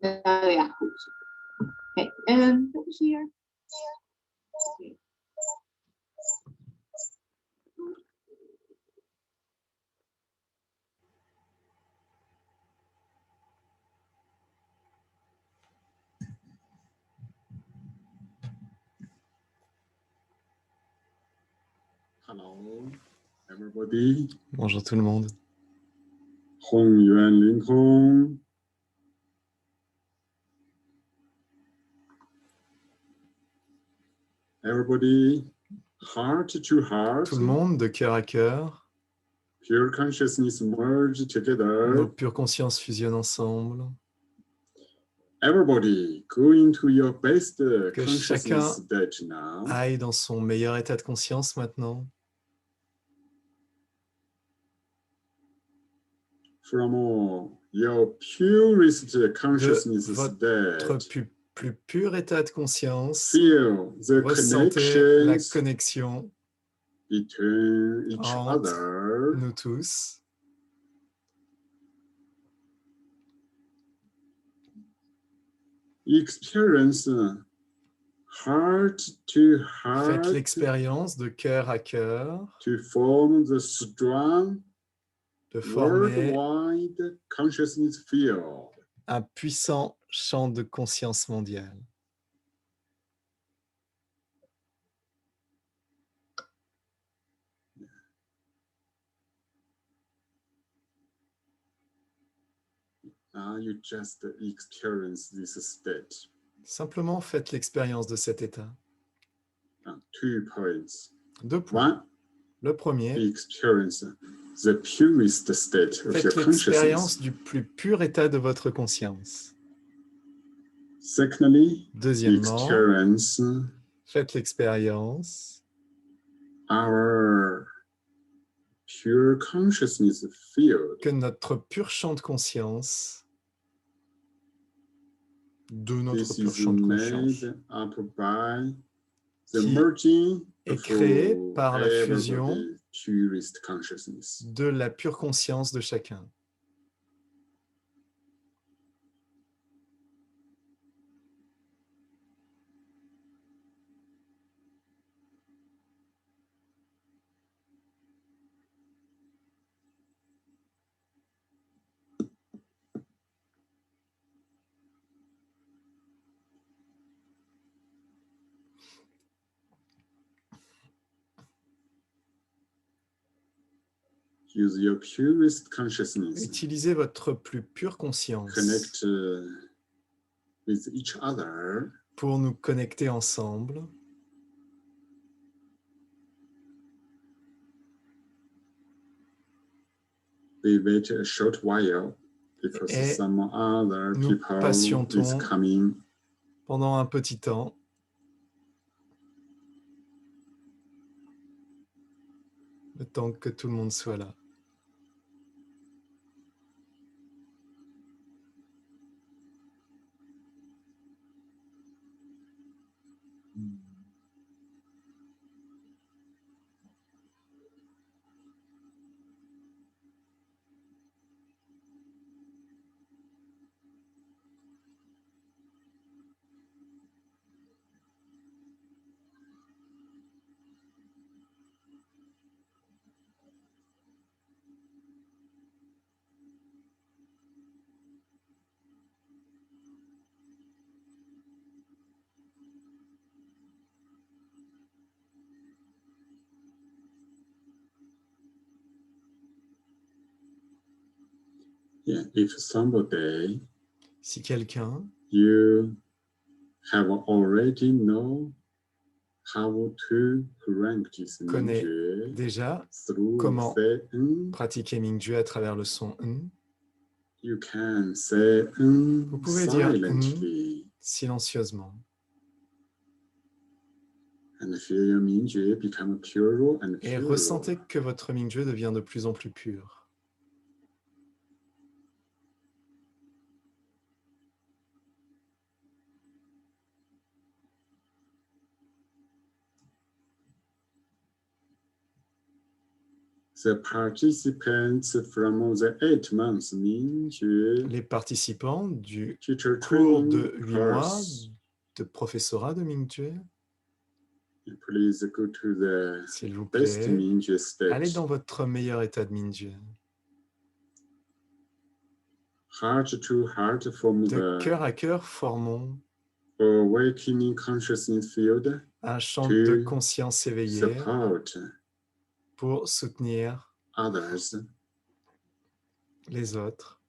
ja, goed. Okay, dat is hier. Okay. ，Hello, everybody. Bonjour tout le monde. 宏源灵通。Everybody, heart to heart. Tout le monde, de cœur à cœur. Pure consciousness merge together. Nos pures consciences fusionnent ensemble. Everybody, go into your best Que chacun consciousness state now. aille dans son meilleur état de conscience maintenant. From your purest consciousness De votre state. plus pur état de conscience, Feel the ressentez la connections connexion between each entre other. nous tous. Experience heart to Faites heart l'expérience de cœur à cœur to form the strong de former worldwide consciousness field. un puissant champ de conscience mondiale. Now you just experience this state. Simplement faites l'expérience de cet état. 2 points. 2 points. One, Le premier, experience the purest state of faites your l'expérience consciousness. du plus pur état de votre conscience. Secondly, Deuxièmement, experience faites l'expérience our pure consciousness field. que notre pur champ de conscience, de notre This pur is champ de conscience, made up by the qui merging est of créé par la fusion everybody's purest consciousness. de la pure conscience de chacun. Use your purest consciousness. Utilisez votre plus pure conscience Connect with each other. pour nous connecter ensemble. We wait a short while because Et some other nous people is patientons coming. pendant un petit temps. Le temps que tout le monde soit là. Yeah, if somebody Si quelqu'un you have already know how to practice connaît Mindjue déjà through comment say pratiquer Mingjue à travers le son you can say vous pouvez dire silently silencieusement and feel your Mindjue become purer and et purer. ressentez que votre Mingjue devient de plus en plus pur. The participants from the 8 months 明觉 Les participants du teacher cours training de 8 mois course. de professorat de Mingjue, Please go to the s'il vous best plaît, Mingjue allez state. dans votre meilleur état de Mingjue. Heart to heart from De the cœur à cœur, formons awakening consciousness field un champ de to conscience éveillée support pour soutenir others. les autres.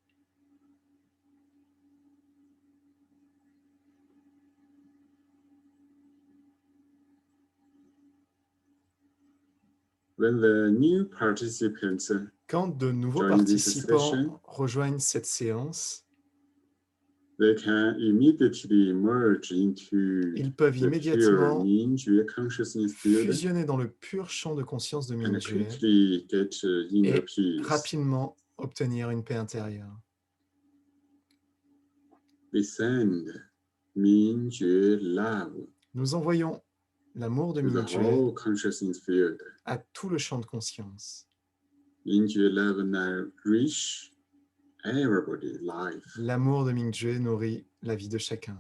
When the new participants Quand de nouveaux Join this participants session. rejoignent cette séance, they can immediately merge into ils peuvent the pure immédiatement Mingjue consciousness field fusionner dans le pur champ de conscience de and Mingjue quickly get inner et peace. rapidement obtenir une paix intérieure. We send Mingjue love Nous envoyons l'amour de to the Mingjue whole consciousness field. à tout le champ de conscience. Mingjue love nourish everybody's life. L'amour de Mingjue nourrit la vie de chacun.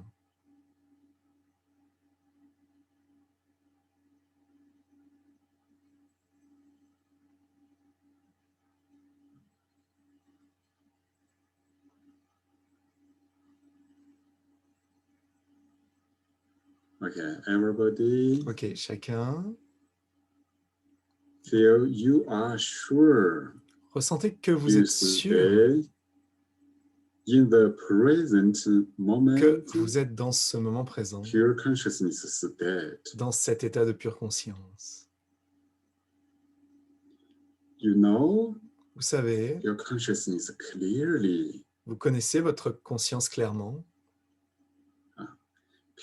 Okay, everybody Ok, chacun, feel you are sure ressentez que vous to êtes sûr stay in the present moment, que vous êtes dans ce moment présent, pure consciousness state. dans cet état de pure conscience. You know Vous savez, your consciousness clearly. vous connaissez votre conscience clairement.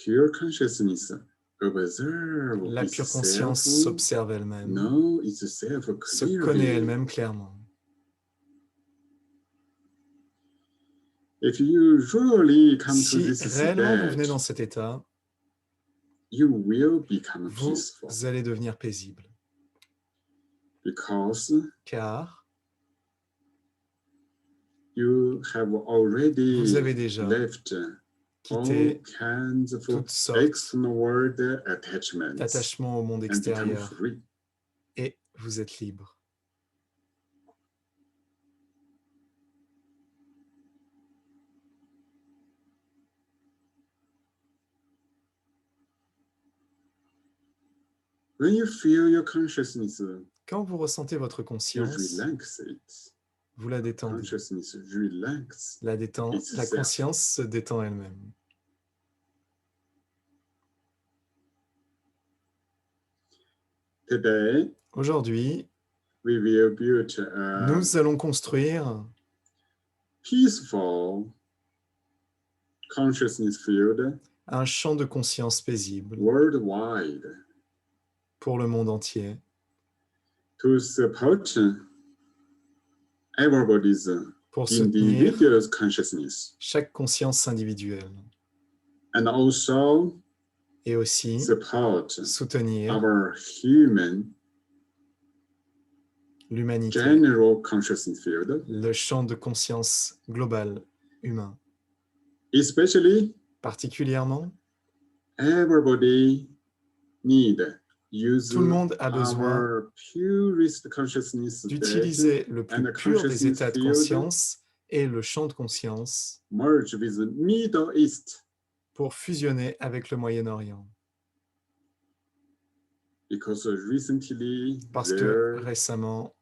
Pure consciousness observe La pure itself, conscience s'observe elle-même, know itself se connaît clearly. elle-même clairement. If you really come to Si this réellement vous venez state, dans cet état, you will become vous peaceful allez devenir paisible. because Car you have already vous avez déjà left all quitté kinds of toutes sortes external world attachments d'attachement au monde and become extérieur free. et vous êtes libre. When you feel your consciousness, Quand vous ressentez votre you conscience, relax it. vous la détendez. Consciousness relax. La itself. conscience se détend elle-même. Today, Aujourd'hui, we will build a nous allons construire peaceful consciousness field un champ de conscience paisible worldwide pour le monde entier to support everybody's pour soutenir individual consciousness chaque conscience individuelle and also et aussi support soutenir our human l'humanité, general consciousness field, le champ de conscience global humain. especially Particulièrement, everybody need use tout le monde a besoin our purest consciousness state, d'utiliser le plus and pur des consciousness états de field conscience et le champ de conscience merge with the Middle East pour fusionner avec le Moyen-Orient. because recently Parce que there récemment,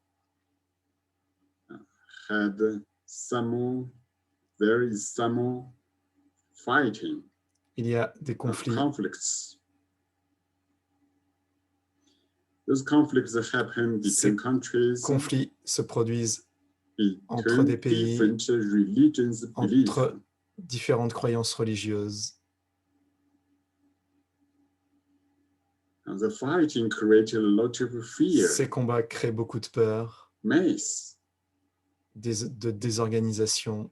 there is some fighting il y a des conflits. conflicts. Those conflicts happen Ces between countries, Conflits se produisent entre between des pays, different religions, beliefs. entre différentes croyances religieuses. And the fighting created a lot of fear, Ces combats créent beaucoup de peur, mess. de désorganisation.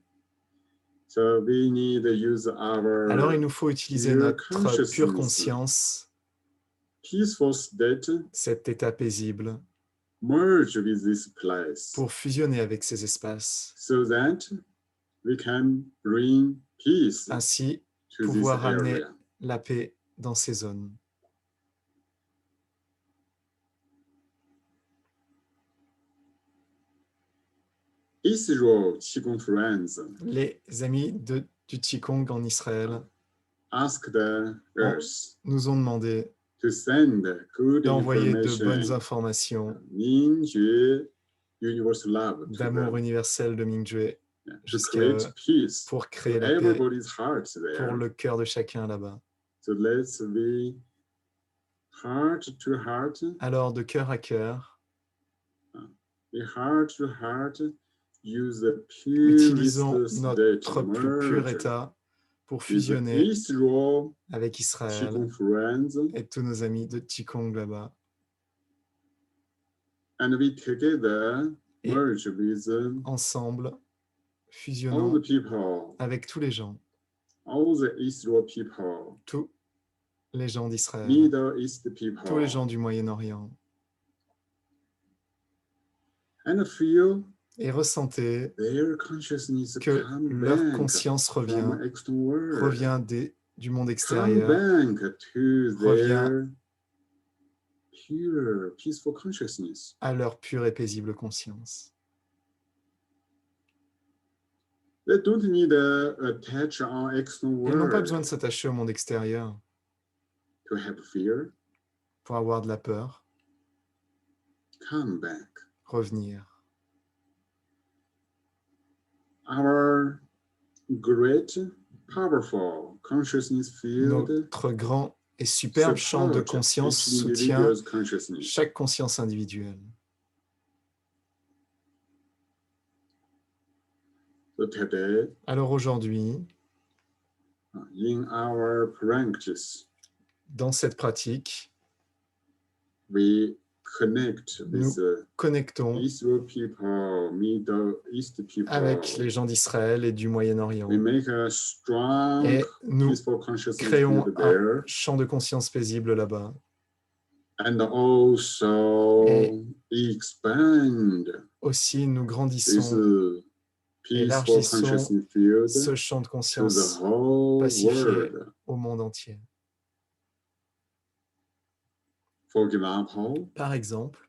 So we need to use our Alors il nous faut utiliser pure notre pure consciousness. conscience, Peaceful state cet état paisible, merge with this place pour fusionner avec ces espaces. so that we can bring peace Ainsi, to this pouvoir ramener area. la paix dans ces zones. Israel Qigong friends Les amis du Qigong en Israël asked us nous ont demandé to send good d'envoyer de bonnes information, informations Mingjue Universal Love, to d'amour them, universel de Mingjue to jusqu'à create peace pour to créer la paix everybody's hearts pour there. le cœur de chacun là-bas. So let's be heart to heart, Alors, de cœur à cœur, be heart to heart, use the purest utilisons state notre plus pur merge état pour with fusionner Israel avec Israël Qigong friends, et tous nos amis de Qigong là-bas. and we together Et merge with ensemble, all fusionnons the people, avec tous les gens, all the Israel people, tous les gens d'Israël, Middle East people, tous les gens du Moyen-Orient, and feel et ressentez their consciousness que come leur back conscience from external world, revient du monde come extérieur, back to revient their pure, peaceful consciousness. à leur pure et paisible conscience. They don't need to attach on external Ils n'ont pas world besoin de s'attacher au monde extérieur to have fear. pour avoir de la peur, Come back. revenir. Our great, powerful consciousness field Notre grand et superbe champ de support conscience each soutient individual's consciousness. chaque conscience individuelle. So today, Alors aujourd'hui, in our practice, dans cette pratique, we connect with the connectons Israel people, Middle East people. avec les gens d'Israël et du Moyen-Orient We make a strong, et nous peaceful consciousness créons field un there, champ de conscience paisible là-bas. and also Et expand aussi, nous this grandissons, peaceful élargissons consciousness field ce champ de to the conscience whole pacifié world. au monde entier. For example, Par exemple,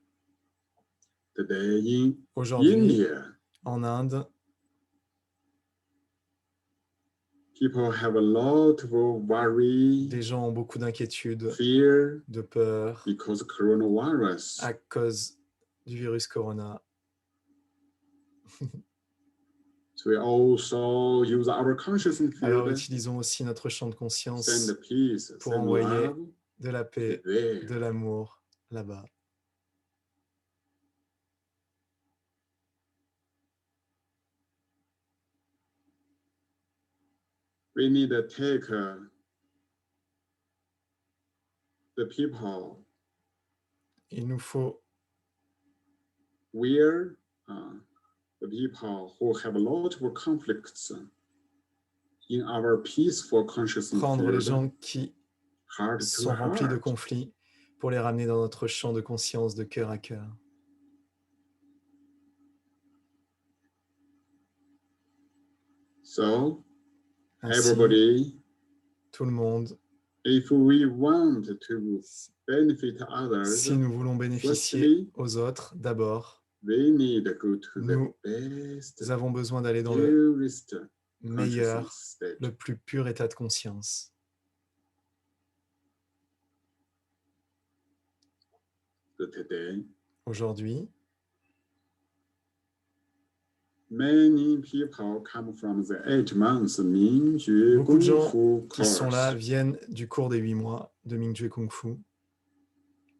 today in aujourd'hui, India, en Inde, people have a lot of worry, des gens ont beaucoup d'inquiétudes, fear de peur because coronavirus. à cause du virus corona. So we also use our consciousness Alors field, utilisons aussi notre champ de conscience send peace, pour send envoyer love de la paix, there. de l'amour là-bas. We need to take the people Il nous faut where the people who have a lot of conflicts in our peaceful consciousness prendre les field, gens qui heart to sont remplis de heart. conflits pour les ramener dans notre champ de conscience de cœur à cœur. So Ainsi, everybody, tout le monde, if we want to benefit others, si nous voulons bénéficier firstly, aux autres, d'abord, we need to go to nous the best, nous avons besoin d'aller dans le purest meilleur, consciousness state. le plus pur état de conscience. So today, Aujourd'hui, many people come from the 8 months Mingjue beaucoup de gens Gongfu qui sont là course. viennent du cours des 8 mois de Mingjue Kung Fu.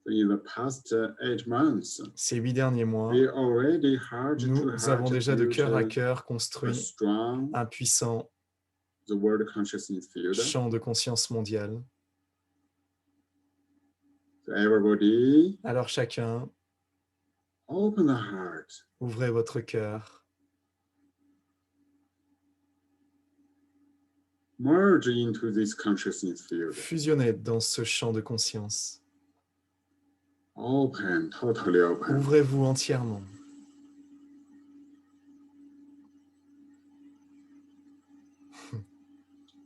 In the past 8 months, Ces 8 derniers mois, we already heart to nous avons déjà de heart cœur à built cœur a construit strong un puissant the world consciousness field. champ de conscience mondiale. So everybody, Alors chacun, open the heart. ouvrez votre cœur, Merge into this consciousness field. fusionnez dans ce champ de conscience. Open, totally open. Ouvrez-vous entièrement.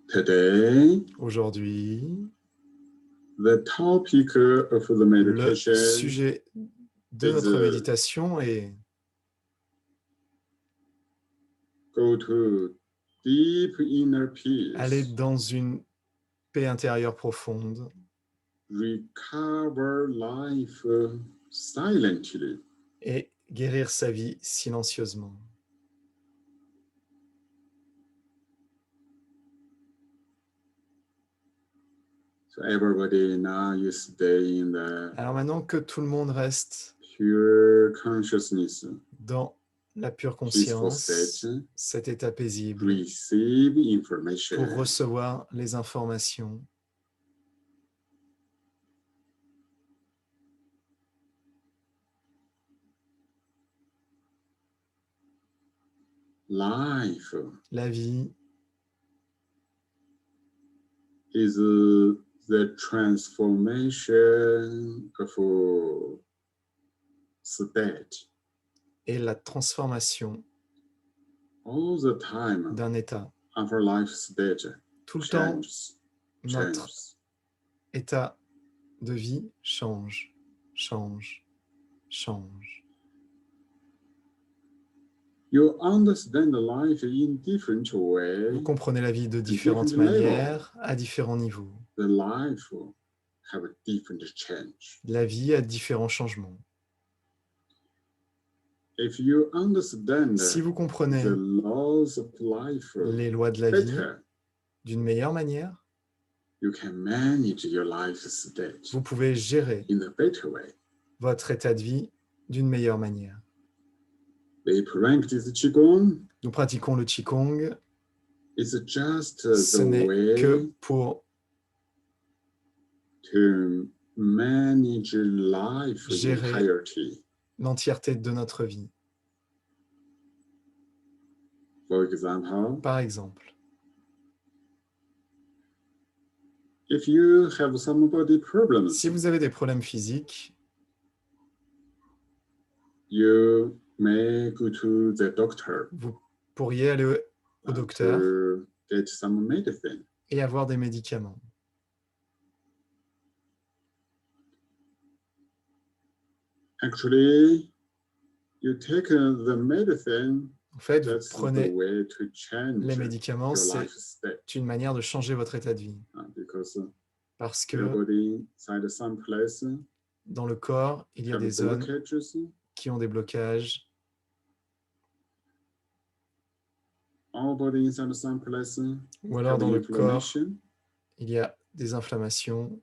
Today, Aujourd'hui, the topic of the le meditation sujet de is notre méditation est go to deep inner aller peace, dans une paix intérieure profonde, recover life silently. et guérir sa vie silencieusement. So everybody now you stay in the Alors maintenant que tout le monde reste pure consciousness, dans la pure peaceful conscience, state, cet état paisible, receive pour information. recevoir les informations, Life la vie is the transformation of state est la transformation all the time. d'un état. Our life state Tout le temps, changes, notre changes. état de vie change, change, change. You understand the life in different Vous way. comprenez la vie de différentes different level. manières, à différents niveaux. The life have a different change. La vie a différents changements. If you understand Si vous comprenez the laws of life les lois de la vie better, d'une meilleure manière, you can manage your life state vous pouvez gérer in a better way. votre état de vie d'une meilleure manière. We practice Qigong. Nous pratiquons le Qigong, It's just ce the n'est que way pour to manage life Gérer. entirety. l'entièreté de notre vie. For example, Par exemple, if you have some body problems, si vous avez des problèmes physiques, you may go to the doctor vous pourriez aller au docteur to get some medicine. et avoir des médicaments. Actually, you take the medicine, En fait, vous that's the prenez way to change les médicaments, your c'est life state. une manière de changer votre état de vie. Because Parce your que body inside some place dans le corps, il y a have des zones blockages. qui ont des blocages. Our body inside some place Ou alors have dans le corps, inflammation. il y a des inflammations.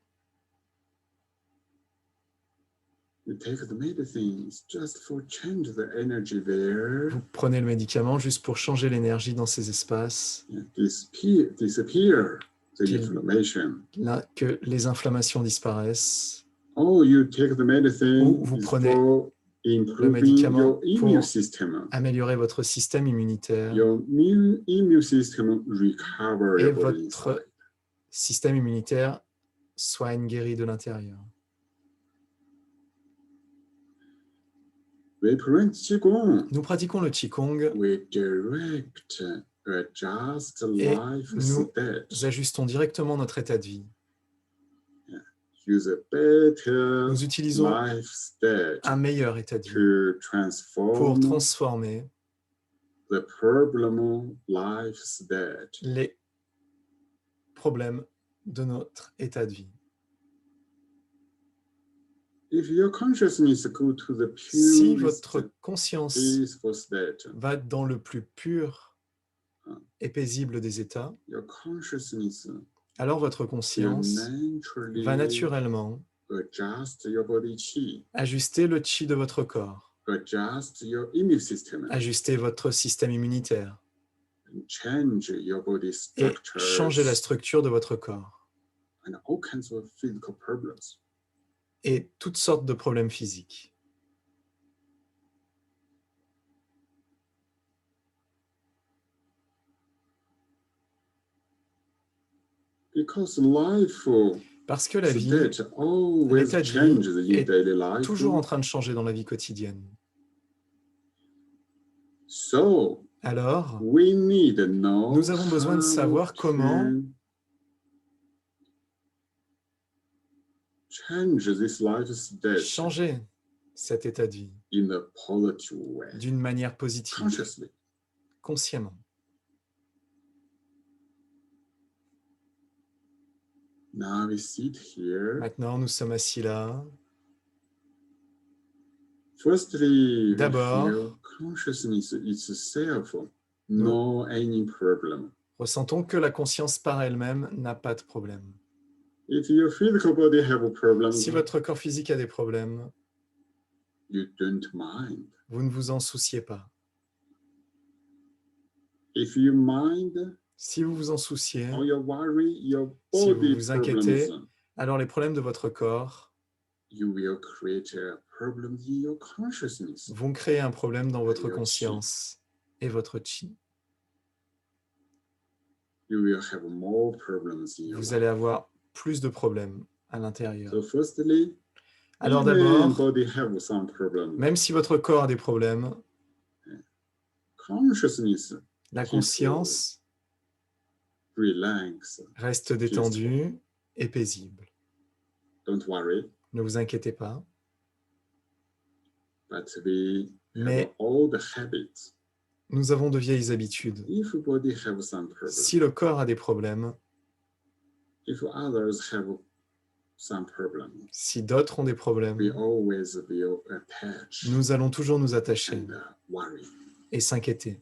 You take the medicine just for change the energy there. Vous prenez le médicament juste pour changer l'énergie dans ces espaces, Disappear the Qu'il- inflammation. là, que les inflammations disparaissent. Oh, you take the medicine Ou vous is prenez for improving médicament your immune pour system. Améliorer votre système immunitaire. Your immune system recover Et your body votre inside. système immunitaire soigne, guérit de l'intérieur. We practice Qigong. Nous pratiquons le Qigong We direct adjust Et life nous state. ajustons directement notre état de vie. Use a better Nous utilisons life state un meilleur état de vie to pour transform transformer the problem life state. les problèmes de notre état de vie. If your consciousness go to the Si purest votre conscience peaceful state, va dans le plus pur et paisible des états, your consciousness alors votre will conscience naturally va naturellement adjust your body chi, ajuster le chi de votre corps, adjust your immune system, ajuster votre système immunitaire and change your body et structure changer la structure de votre corps and all kinds of physical problems. et toutes sortes de problèmes physiques. Because life Parce que la vie state always l'état de vie changes in est daily life. toujours en train de changer dans la vie quotidienne. So Alors, we need to know nous avons besoin de how savoir comment to change this life state changer cet état de vie in a positive way, d'une manière positive, consciously. consciemment. Now we sit here. Maintenant, nous sommes assis là. Firstly, we D'abord, feel consciousness itself, no any problem. ressentons que la conscience par elle-même n'a pas de problème. If your physical body have a problem, Si votre corps physique a des problèmes, you don't mind. vous ne vous en souciez pas. If you mind Si vous vous en souciez, or you worry your si vous body vous inquiétez, problems, alors les problèmes de votre corps you will create a problem in your consciousness. vont créer un problème dans votre Your chi. conscience et votre chi. You will have more problems in your Vous life. allez avoir plus de problèmes à l'intérieur. So firstly, Alors even d'abord, body have some problem. même si votre corps a des problèmes, Consciousness la conscience relax. reste détendue et paisible. Don't worry, Ne vous inquiétez pas, but we have mais all the habits. nous avons de vieilles habitudes. If body have some problem, Si le corps a des problèmes, if others have some problem, si d'autres ont des we problèmes, always will attach nous allons toujours nous attacher and worry. et s'inquiéter.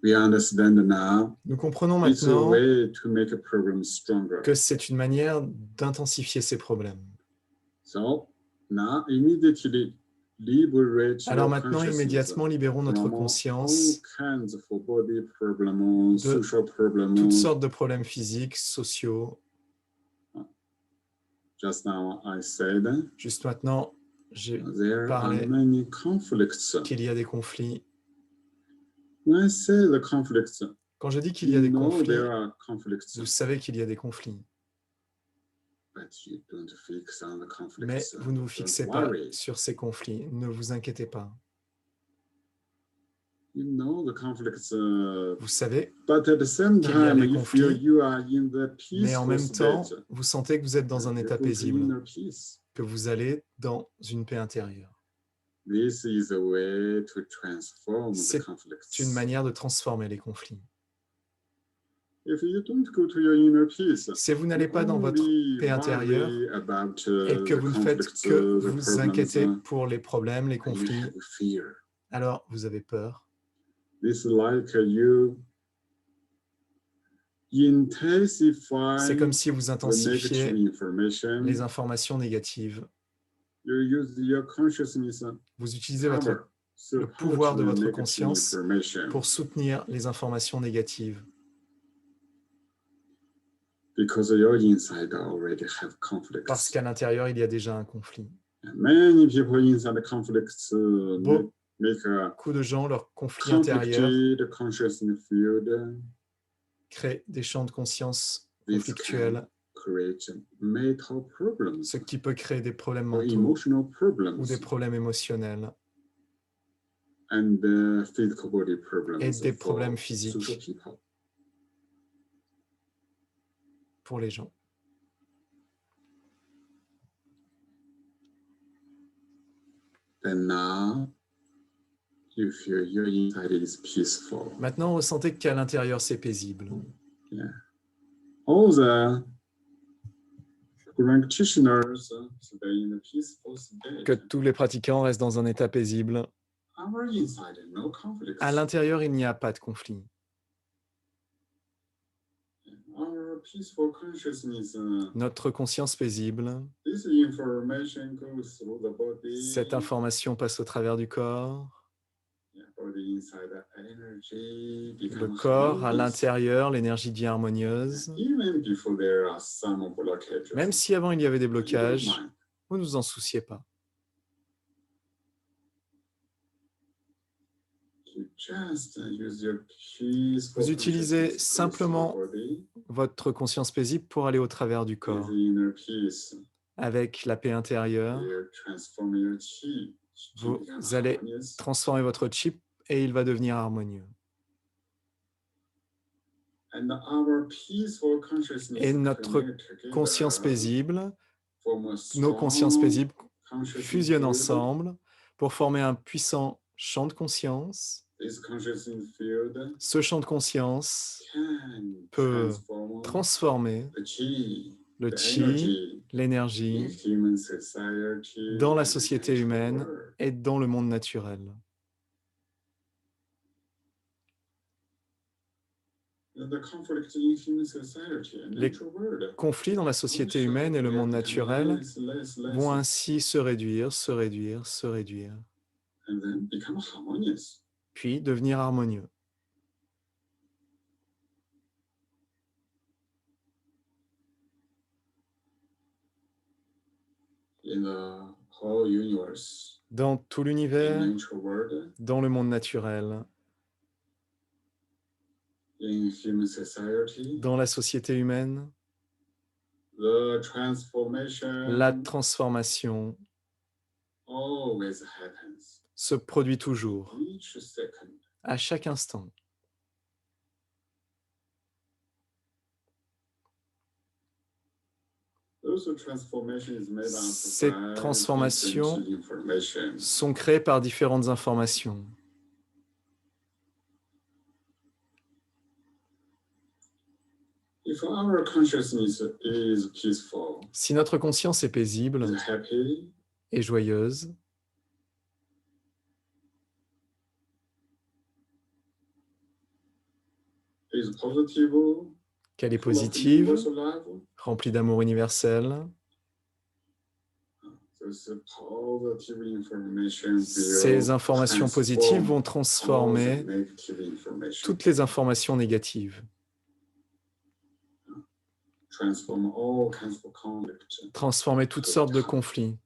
We understand now Nous comprenons it's a maintenant way to make a problem stronger. que c'est une manière d'intensifier ces problèmes. So now immediately liberate Alors your maintenant, consciousness immédiatement, libérons notre from conscience all kinds of body problems, de social toutes problems. sortes de problèmes physiques, sociaux. Just now I said Juste maintenant, j'ai there parlé are many conflicts. qu'il y a des conflits. When I say the conflicts, Quand je dis qu'il y a you des know conflits, there are conflicts, vous savez qu'il y a des conflits. but you don't fix on the conflicts. Mais vous ne vous Don't fixez pas worry. sur ces conflits. Ne vous inquiétez pas. You know the conflicts, Vous savez, but at the same qu'il y a time, des you feel conflits, you are in the mais en peaceful même temps, state. vous sentez que vous êtes dans un You état go to paisible, inner peace. que vous allez dans une paix intérieure. This is a way to transform the C'est conflicts. C'est une manière de transformer les conflits. If you don't go to your inner peace, Si vous n'allez pas dans votre only paix intérieure worry about, et que the vous ne faites conflicts, que the vous inquiéter problems, pour les problèmes, les you conflits, have fear. alors vous avez peur. This is like you intensify C'est comme si vous the intensifiez negative information. les informations négatives. You use your consciousness Vous utilisez power, le support pouvoir de the votre negative conscience information. pour soutenir les informations négatives. Because your inside already have conflicts. Parce qu'à l'intérieur, il y a déjà un conflit. Many people inside the conflicts Beaucoup make a de gens, leur conflit intérieur, conflicted consciousness field. créent des champs de conscience This conflictuels, can create mental problems ce qui peut créer des problèmes or mentaux emotional ou problems des problèmes émotionnels and physical body problems et des for problèmes social physiques people. pour les gens. Then now you feel your inside is peaceful. Maintenant, ressentez qu'à l'intérieur, c'est paisible. All the practitioners stay in a peaceful state. Que tous les pratiquants restent dans un état paisible. Our inside, no conflicts. À l'intérieur, il n'y a pas de conflit. Our peaceful consciousness, Notre conscience paisible, this information goes through the body. cette information passe au travers du corps. Body inside, energy Le becomes corps, à harmonious. l'intérieur, l'énergie devient harmonieuse. Even before there are some blockages, Même si avant il y avait des you don't blocages, mind. vous ne vous en souciez pas. You just use your peaceful Vous utilisez consciousness with simplement your body, votre conscience paisible pour aller au travers du with corps, the inner peace. avec la paix intérieure. You transform your chi. Chi Vous becomes allez harmonious. transformer votre chip et il va devenir harmonieux. And our peaceful consciousness Et notre connect together, conscience paisible, form a nos strong consciences paisibles consciousness fusionnent field. ensemble pour former un puissant champ de conscience. This consciousness field Ce champ de conscience can peut transform transformer the chi, le the chi, energy in l'énergie, human society dans la and société natural humaine world. et dans le monde naturel. The conflict in human society and Les natural world conflits dans la société humaine et le monde naturel vont ainsi se réduire, se réduire, se réduire, and then become harmonious. puis devenir harmonieux. In the whole universe, Dans tout in l'univers, natural world, dans le monde naturel, in human society, dans la société humaine, the transformation la transformation always happens se produit toujours, each second. à chaque instant. Those transformations is made up Ces by transformations different information. sont créées par différentes informations. If our consciousness is peaceful, Si notre conscience est paisible is happy, et joyeuse, is positive, qu'elle est full of positive, universal love, remplie d'amour universel, those positive information will ces informations positives vont transform all the transformer negative information, toutes les informations négatives, transform all kinds of conflict. transformer toutes sortes de conflits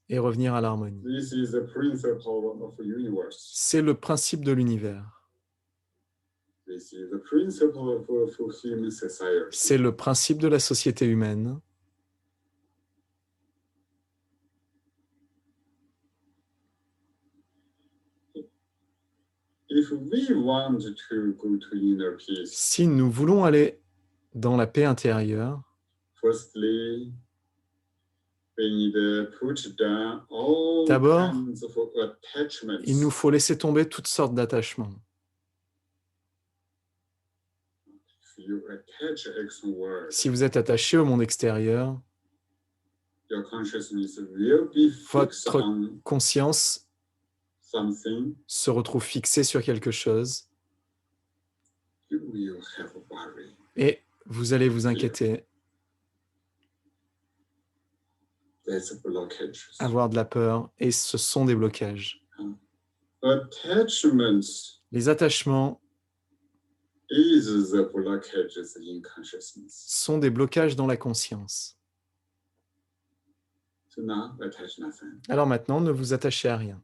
et revenir à l'harmonie. This is the principle of the universe. C'est le principe de l'univers. This is the principle of human society. C'est le principe de la société humaine. If we want to go to inner peace, Si nous voulons aller dans la paix intérieure, firstly, we need to put down all D'abord, kinds of attachments. il nous faut laisser tomber toutes sortes d'attachements. If you attach external world, Si vous êtes attaché au monde extérieur, your consciousness will be fixed Votre on conscience something. se retrouve fixée sur quelque chose You will have a worry. et vous allez vous inquiéter, That's a blockage. avoir de la peur, et ce sont des blocages. Attachments Les attachements is the blockages in consciousness. sont des blocages dans la conscience. So now attach nothing. Alors maintenant, ne vous attachez à rien.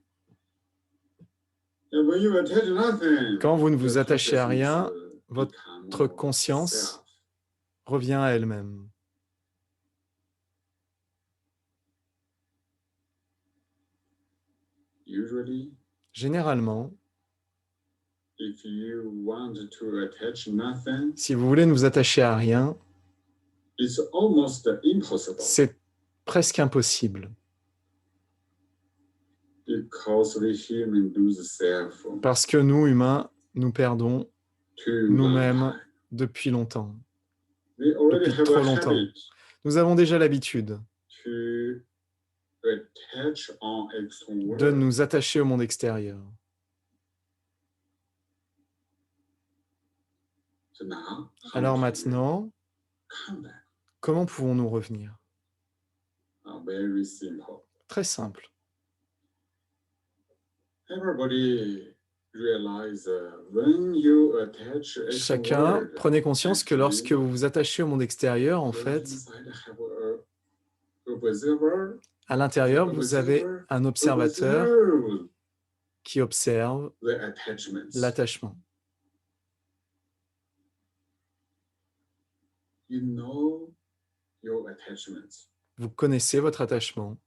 And when you attach nothing, Quand vous ne vous your attachez à rien, consciousness, votre become conscience self. revient à elle-même. Usually, Généralement, if you want to attach nothing, si vous voulez ne vous attacher à rien, it's almost impossible c'est presque impossible because we human lose self parce que nous, humains, nous perdons too long nous-mêmes time. depuis longtemps. We already depuis have trop a longtemps. habit Nous avons déjà l'habitude to attach on external de world. nous attacher au monde extérieur. So now, how Alors do you maintenant, come back? comment pouvons-nous revenir? Very simple. Très simple. Everybody realize when you attach external Chacun, world, prenez conscience que lorsque vous vous attachez au monde extérieur, en the fait, inside have a observer, à l'intérieur, vous avez un observateur qui observe the attachments. l'attachement. You know your attachments. Vous connaissez votre attachement.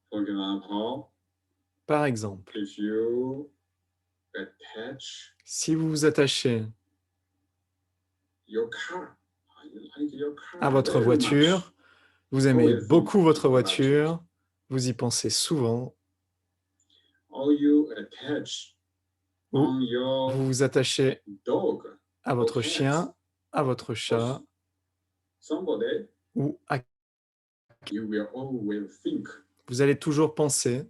For example, Par exemple, if you attach si vous vous attachez your car, you like your car à votre very voiture, much. vous aimez Always beaucoup think votre about it. voiture, vous y pensez souvent, Or you attach ou on your vous vous attachez dog à votre or cat. chien, à votre chat, Somebody, ou à... you will always think. Vous allez toujours penser.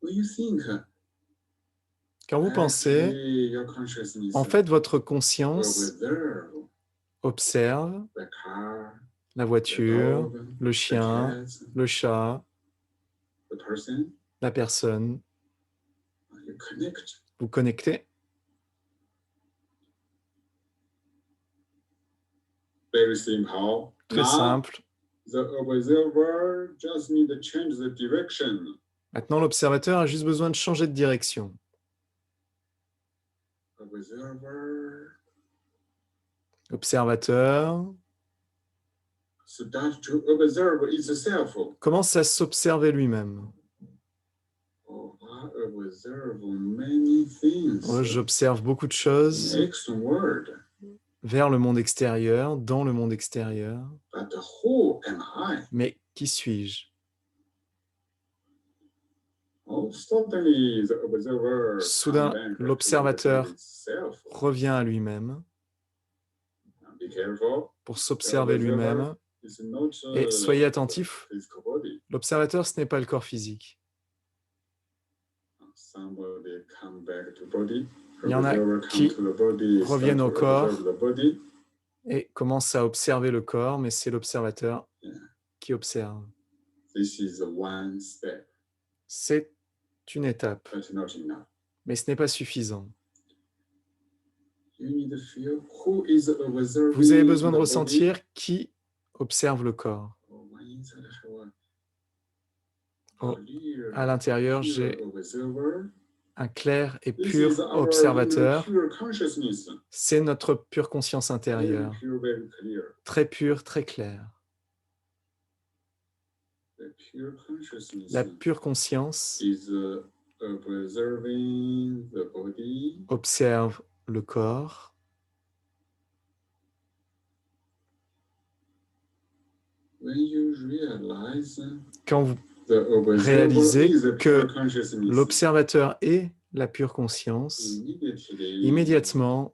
When you think, Quand vous pensez, actually, your consciousness en fait, votre will conscience observe observe the car, la the voiture, dog, le the chien, cat, le chat, the person. la personne. You connect. Vous connectez. Very simple. Très Now, simple. the observer just need to change the direction. Maintenant, l'observateur a juste besoin de changer de direction. Observer L'observateur start to observe itself. commence à s'observer lui-même. Oh, I observe many things. Oh, j'observe beaucoup de choses Next word. vers le monde extérieur, dans le monde extérieur. But who am I? Mais qui suis-je? Oh, suddenly the observer Soudain, come back to l'observateur observe itself. revient à lui-même Be careful. pour s'observer lui-même. It's not, Et soyez attentifs, physical body. l'observateur, ce n'est pas le corps physique. Somebody come back to body. Il y en a Observer come qui to the body, start reviennent to au corps. observe the body. Et commence à observer le corps, mais c'est l'observateur qui observe. This is one step, C'est une étape, but not enough. mais ce n'est pas suffisant. You need to feel who is observing Vous avez besoin de the ressentir qui observe le corps. body. One inside have Oh, clear, à l'intérieur, pure j'ai observer. un clair et This pur is our observateur. pure consciousness. C'est notre pure conscience Very intérieure, pure, very clear. très pure, très claire. The pure consciousness La pure conscience is observing the body. observe le corps. When you realize Quand vous the observer réalisez is the que pure consciousness, l'observateur est la pure conscience, immédiatement,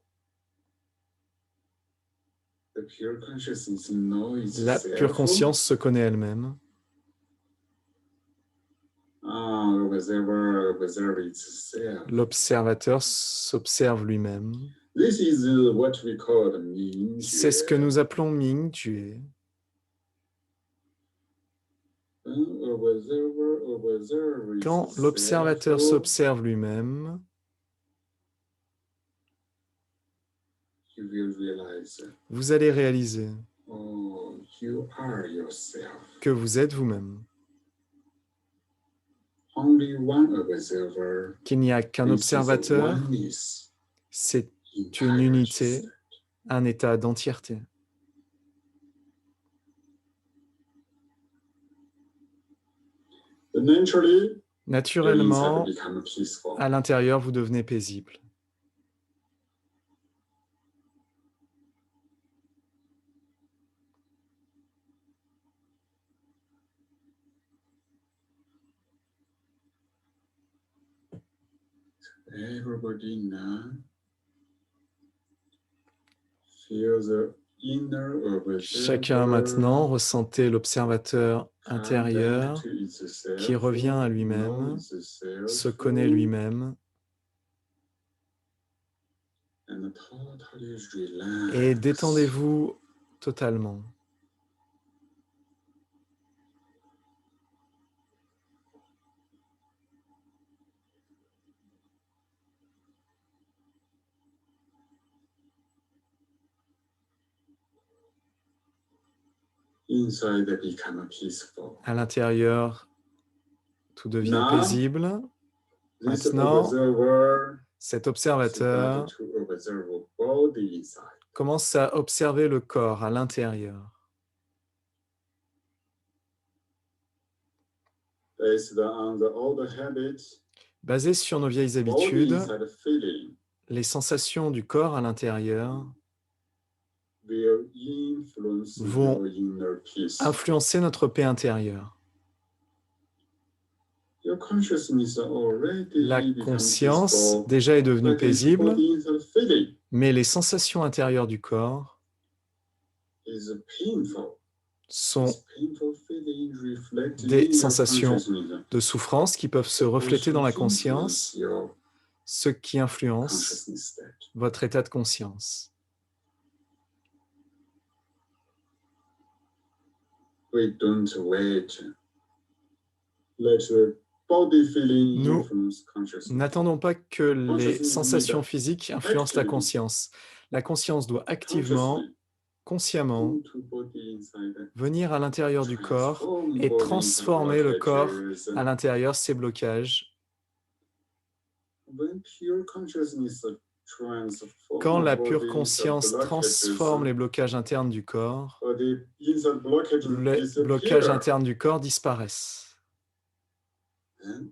the pure consciousness knows la itself. pure conscience se connaît elle-même. Observe itself. L'observateur s'observe lui-même. This is what we call the Ming C'est ce que nous appelons Ming Jue. Quand l'observateur s'observe lui-même, vous allez réaliser que vous êtes vous-même, qu'il n'y a qu'un observateur, c'est une unité, un état d'entièreté. Naturellement, à l'intérieur, vous devenez paisible. Everybody now feel the inner observer Chacun maintenant, ressentez l'observateur intérieur qui revient à lui-même, se connaît lui-même et détendez-vous totalement. inside become peaceful. À l'intérieur, tout devient Now, paisible. This Maintenant, observer cet started observateur to observe body inside. commence à observer le corps à l'intérieur. Based on the old habits, Basé sur nos vieilles body habitudes, inside feeling les sensations du corps à l'intérieur will influence vont your inner peace. influencer notre paix intérieure. Your consciousness already La become conscience peaceful, déjà est devenue but this paisible, body inside feeling mais les sensations intérieures du corps is painful. sont This painful feeling reflects des in your sensations consciousness, de souffrance qui peuvent se refléter dans la also conscience, influence your ce qui influence consciousness state. votre état de conscience. We don't wait. Let the body feeling Nous influence consciousness. N'attendons pas que les sensations physiques influencent la conscience. La conscience doit activement, Consciously consciemment, into body inside, venir à l'intérieur du corps transform et body into transformer le corps blockages. à l'intérieur, ces blocages. When pure consciousness transform Quand la body pure into conscience blockages, transforme les blocages internes du corps, body inside blockages les disappear. blocages internes du corps disparaissent. And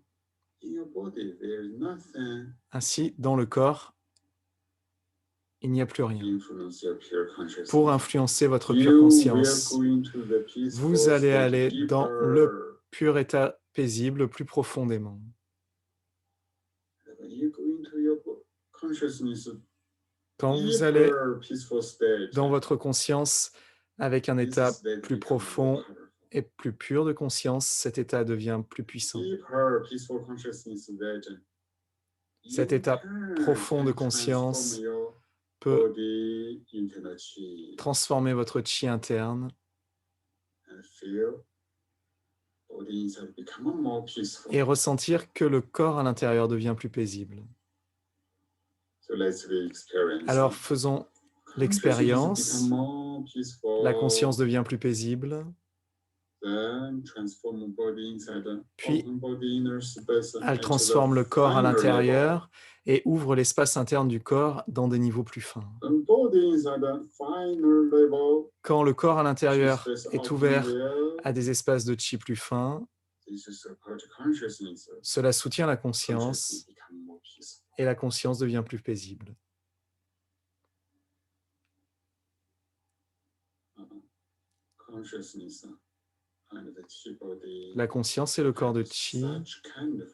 in your body, there is nothing Ainsi, dans le corps, il n'y a plus rien influence your pure consciousness. pour influencer votre pure You will conscience. go into the peaceful Vous allez state aller dans le deeper. pur état paisible plus profondément. When you go into your consciousness, Quand vous allez deeper peaceful state, dans votre conscience avec un this état state plus becomes profond more powerful. et plus pur de conscience, cet état devient plus puissant. Deeper peaceful consciousness state, Cet in état turn profond de can conscience transform your peut body into the chi transformer votre chi interne and feel body inside become more peaceful. et ressentir que le corps à l'intérieur devient plus paisible. So let's experience. Alors faisons l'expérience. Consciousness become more peaceful. La conscience devient plus paisible, Then transform body inside, Puis, open body inner space elle into the transforme le corps à finer l'intérieur et ouvre l'espace interne du corps dans des niveaux plus fins. level. And body inside the finer level, Quand le corps à l'intérieur space est open ouvert there, à des espaces de chi plus fins, this is support consciousness. cela soutient la Consciousness conscience become more peaceful. et la conscience devient plus paisible. Consciousness and the chi body La conscience et le corps de have chi such kind of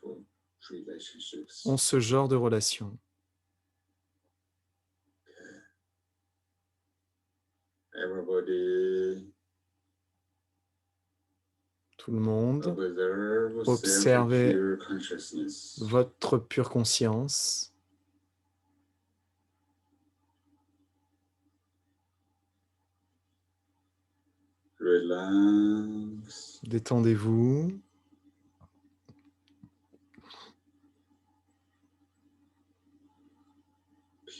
relationships. ont ce genre de relation. Everybody Tout le monde, observe Observez self-pure consciousness. votre pure conscience, Relax. détendez-vous,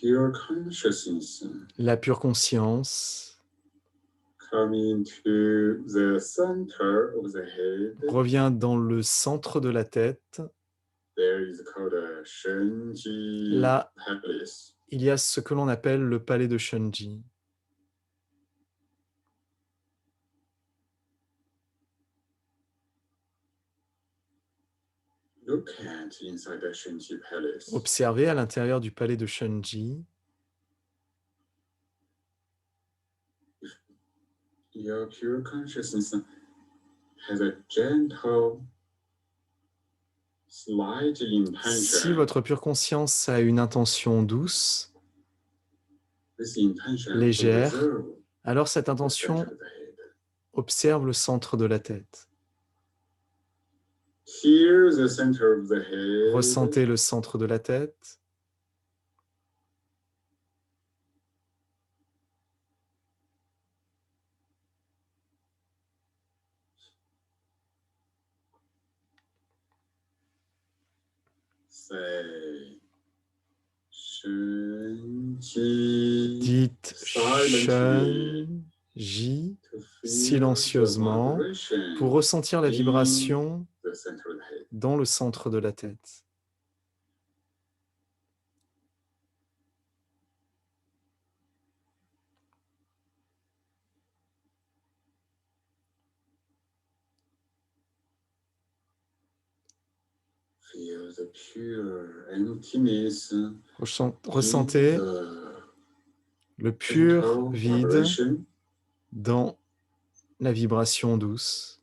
Pure consciousness la pure conscience coming to the center of the head. revient dans le centre de la tête. There is called a Shenji Là, Palace. il y a ce que l'on appelle le palais de Shenji. Look at inside the Shenji Palace. Observez à l'intérieur du palais de Shenji. Your pure consciousness has a gentle, slight Si intention. votre pure conscience a une intention douce, This intention légère, observe alors cette the intention center of the head. observe le centre de la tête. Hear the center of the head. Ressentez le centre de la tête. Say, Shenji. Dites Silently Shenji to feel silencieusement pour ressentir la vibration dans le centre de la tête. Ressentez le pur vide dans la vibration douce.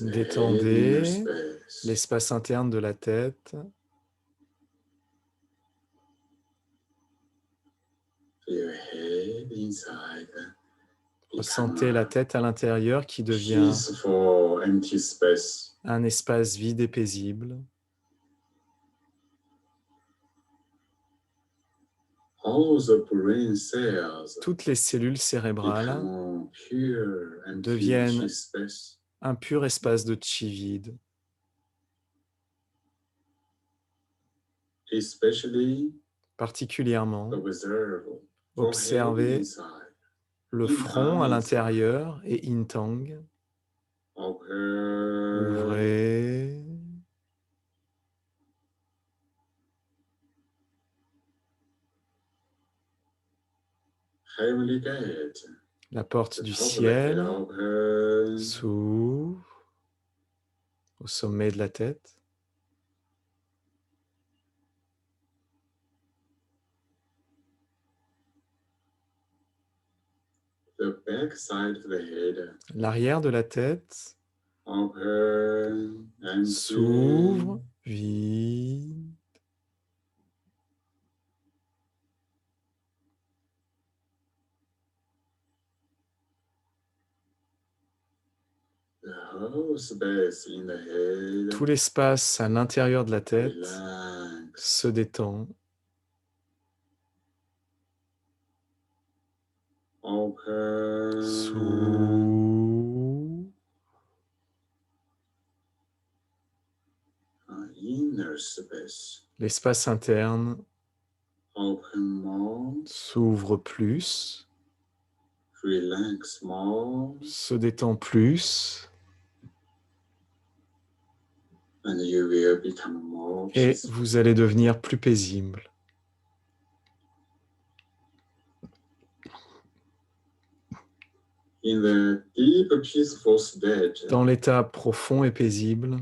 Détendez l'espace interne de la tête. Ressentez la tête à l'intérieur qui devient un espace vide et paisible. Toutes les cellules cérébrales deviennent un pur espace de chi vide. Particulièrement, observez le front à l'intérieur et Intang. Ouvrez. La porte du ciel s'ouvre au sommet de la tête. L'arrière de la tête s'ouvre vite. Tout l'espace à l'intérieur de la tête se détend. S'ouvre. L'espace interne s'ouvre plus, se détend plus, et vous allez devenir plus paisible. Dans l'état profond et paisible,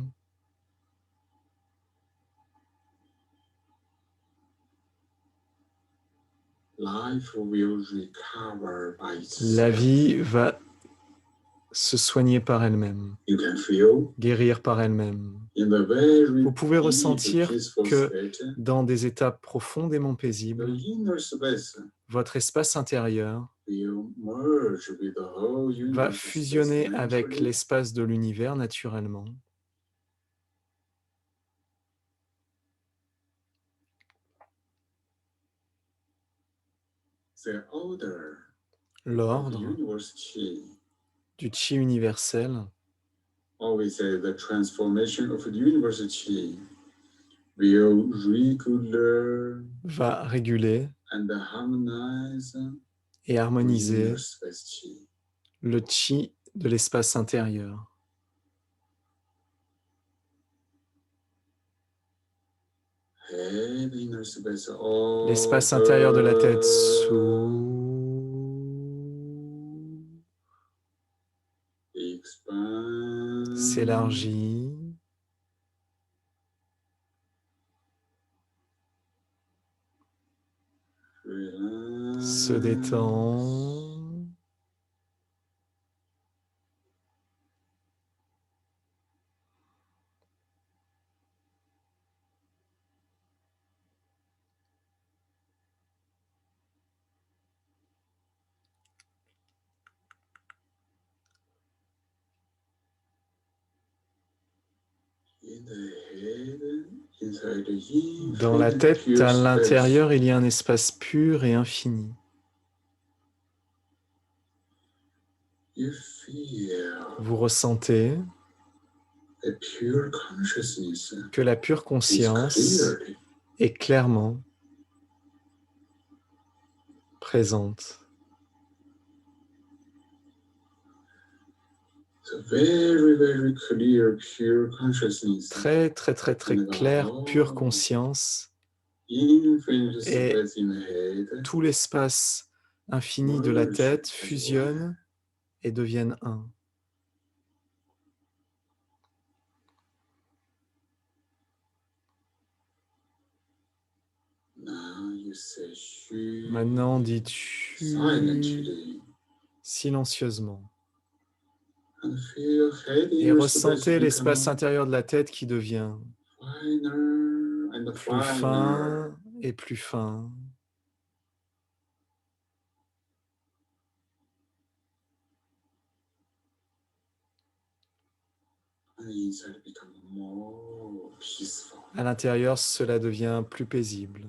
la vie va se soigner par elle-même, guérir par elle-même. Vous pouvez ressentir que dans des états profondément paisibles, votre espace intérieur va fusionner avec l'espace de l'univers naturellement. L'ordre du chi universel va réguler et harmoniser le chi de l'espace intérieur. L'espace intérieur de la tête s'élargit, se détend, Dans la tête, à l'intérieur, il y a un espace pur et infini. Vous ressentez que la pure conscience est clairement présente. Très, très, très, très claire, pure conscience. Et tout l'espace infini de la tête fusionne et deviennent un. Maintenant, dites chu silencieusement. Et ressentez l'espace intérieur de la tête qui devient plus fin et plus fin. À l'intérieur, cela devient plus paisible.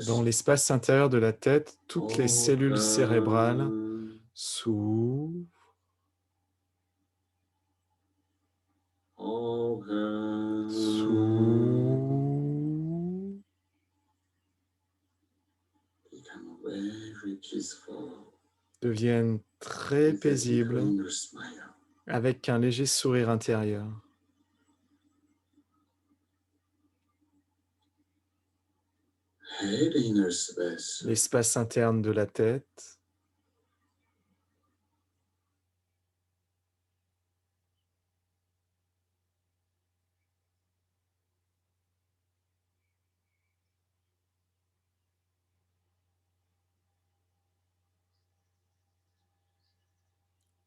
Dans l'espace intérieur de la tête, toutes les cellules cérébrales s'ouvrent, deviennent très paisibles avec un léger sourire intérieur. L'espace interne de la tête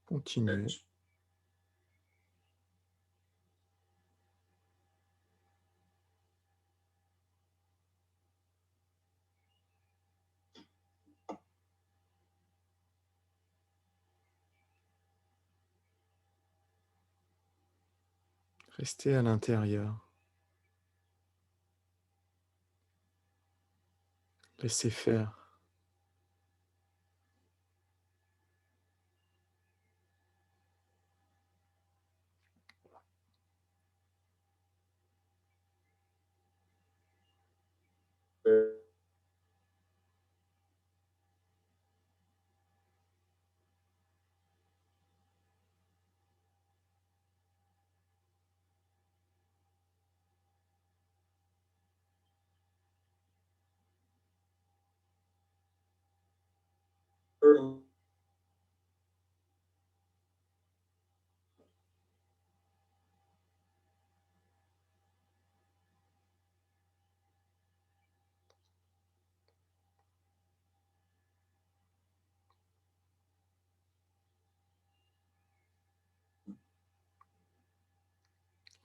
continue. Restez à l'intérieur. Laissez faire.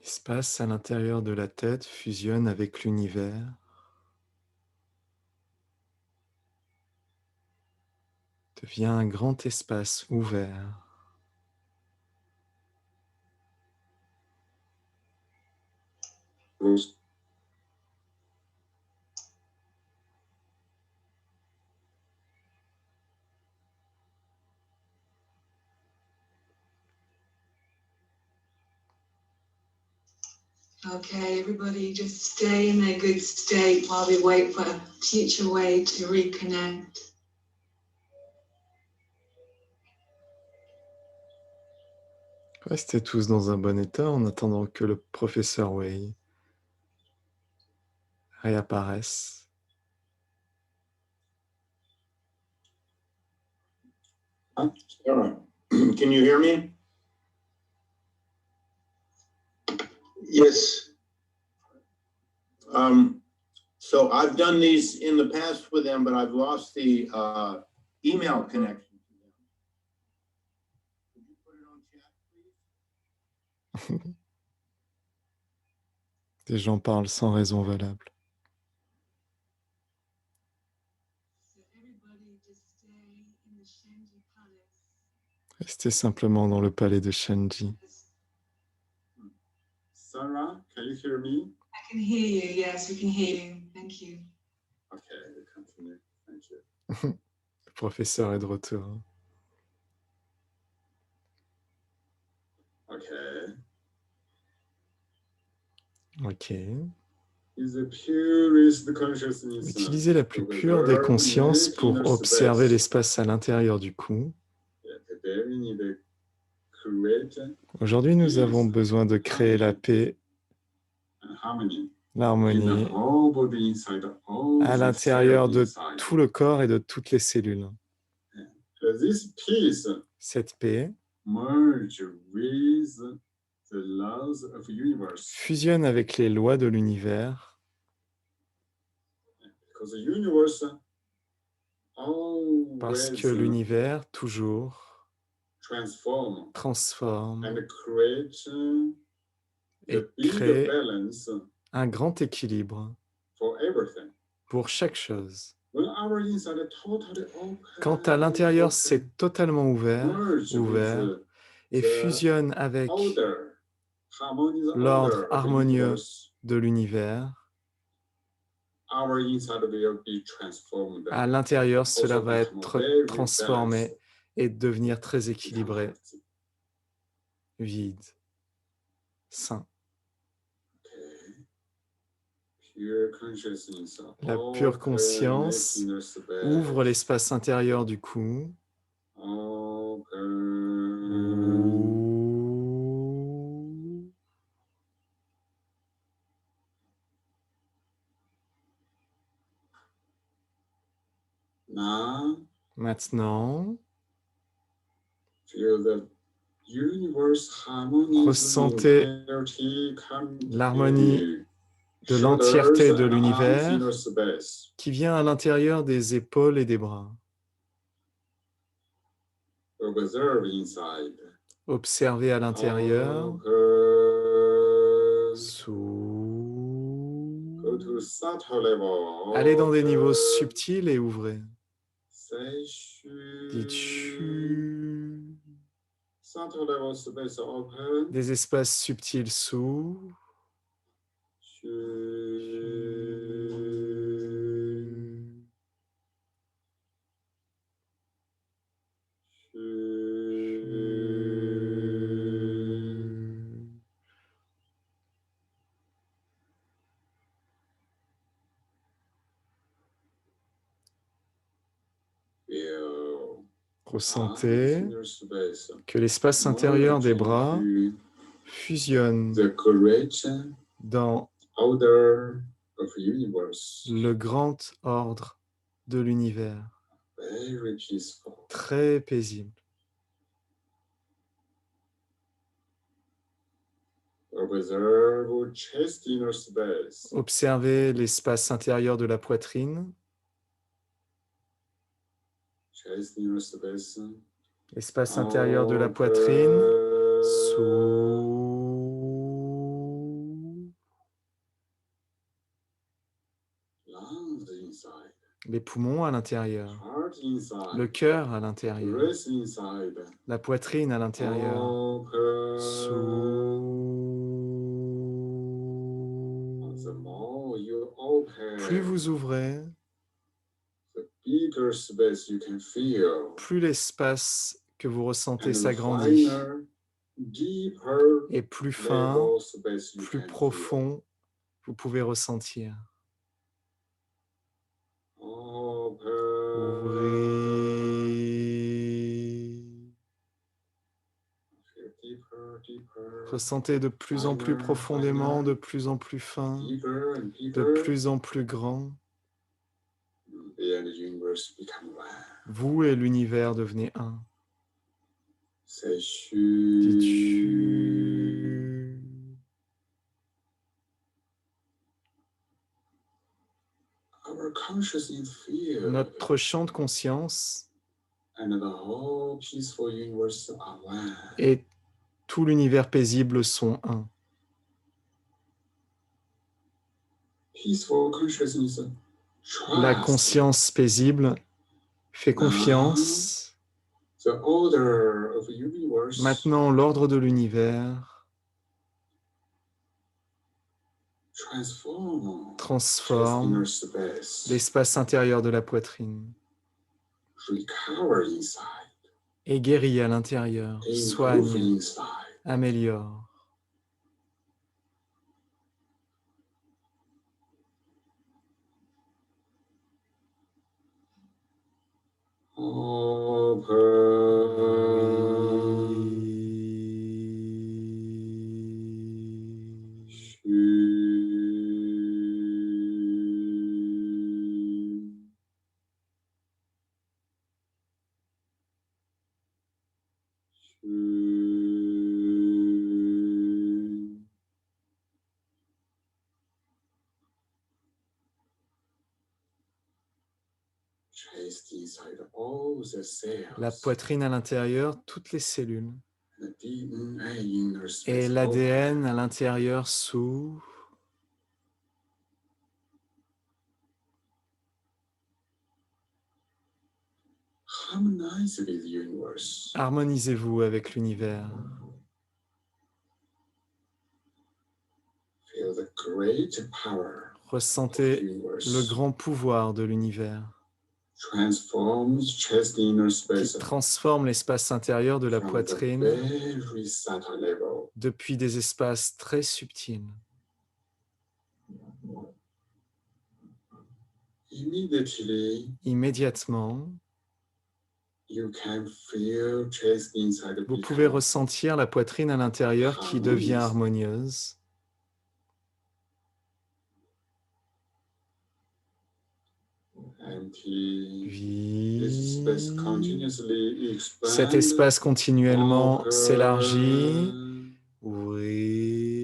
L'espace à l'intérieur de la tête fusionne avec l'univers. Devient un grand espace ouvert. Okay, everybody just stay in their good state while we wait for a future way to reconnect. Restez tous dans un bon état en attendant que le professeur Wei réapparaisse. Sarah, can you hear me? Yes. So I've done these in the past with them, but I've lost the email connection to them. Could you put it on chat, please? Des gens parlent sans raison valable. So everybody just stay in the Shenji Palace. Restez simplement dans le palais de Shenji. Sarah, can you hear me? I can hear you. Yes, we can hear you. Thank you. Okay, we continue. Thank you. Le professeur est de retour. Okay. Ok. Is the purest consciousness. Utilisez la plus pure des consciences pour observer l'espace à l'intérieur du cou. Aujourd'hui, nous avons besoin de créer la paix, l'harmonie à l'intérieur de tout le corps et de toutes les cellules. This peace Cette paix merge with the laws of universe. fusionne avec les lois de l'univers Because the universe parce always que l'univers toujours transform transforme and create et the big crée balance un grand équilibre for everything. pour chaque chose. When our inside are totally open, Quand à l'intérieur, c'est totalement ouvert merge with et fusionne avec order, harmonious l'ordre order of harmonieux universe, de l'univers, our inside will be transformed. à l'intérieur, cela Also va become être very transformé balanced, et devenir très become équilibré, healthy. vide, sain. Okay. Pure consciousness La open pure conscience inner space. ouvre l'espace intérieur du cou. Open. Now, Maintenant, feel the universe harmony. Ressentez l'harmonie de l'entièreté de l'univers qui vient à l'intérieur des épaules et des bras. Observe inside. Observez à l'intérieur. Open. Go to subtle level. Allez dans des niveaux subtils et ouvrez. Say shu. Dites chu. Subtle level space open. Des espaces subtils s'ouvrent. Shu. Ressentez que l'espace intérieur des bras fusionne dans le grand ordre de l'univers, très paisible. Observez l'espace intérieur de la poitrine, l'espace intérieur de la poitrine s'ouvre. Les poumons à l'intérieur, le cœur à l'intérieur, la poitrine à l'intérieur s'ouvre. Plus vous ouvrez, plus l'espace que vous ressentez s'agrandit deeper Et plus fin, level space you plus can feel. profond, vous pouvez ressentir. Open. Ouvrez. Feel deeper, deeper, Ressentez de plus en plus profondément, de plus en plus fin, deeper and de deeper. plus en plus grand. And the universe become one. Vous et l'univers devenez un. Say Dites chu. chu. Our consciousness field Notre champ de conscience and the whole peaceful universe are one. et tout l'univers paisible sont un. Peaceful consciousness La trust conscience paisible fait confiance. the order of universe. Maintenant, l'ordre de l'univers transforme inner space, l'espace intérieur de la poitrine recover inside, et guérit à l'intérieur, improve soigne, inside. améliore. Chest inside all the cells. La poitrine à l'intérieur, toutes les cellules. The DNA inner space Et l'ADN à l'intérieur s'ouvre. harmonize with the universe. Harmonisez-vous avec l'univers. Feel the great power of the Ressentez universe. le grand pouvoir de l'univers Transforms chest inner qui space transforme l'espace intérieur de la from the poitrine very subtle level. depuis des espaces très subtils. Immediately, Immédiatement, you can feel chest inside vous become pouvez ressentir la poitrine à l'intérieur qui devient harmonieuse. empty. This space Vide. continuously expands. Cet espace continuellement Open. s'élargit. Ouvrez.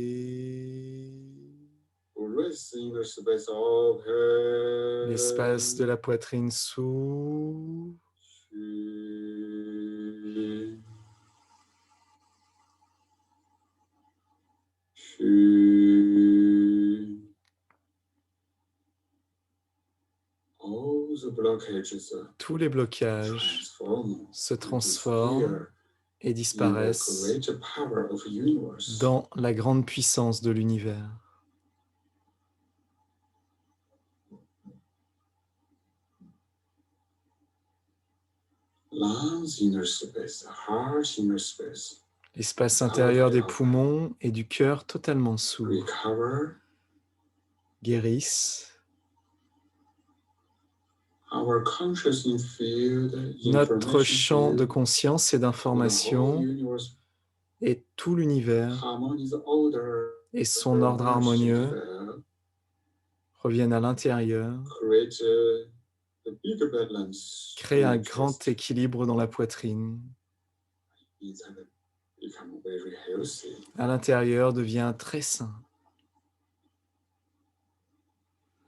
Release inner space open. L'espace de la poitrine s'ouvre. All the blockages Tous les blocages se transforment et disparaissent dans la grande puissance de l'univers. Lungs, inner space, heart, inner space. L'espace intérieur des poumons et du cœur totalement s'ouvre, Recover. guérissent. Our consciousness field, Notre information champ de field, conscience et the whole d'information universe, et tout l'univers harmonies order, et son ordre harmonieux reviennent à l'intérieur, create the big balance. créent in un the grand chest. équilibre dans la poitrine. Inside become very healthy. À l'intérieur devient très sain.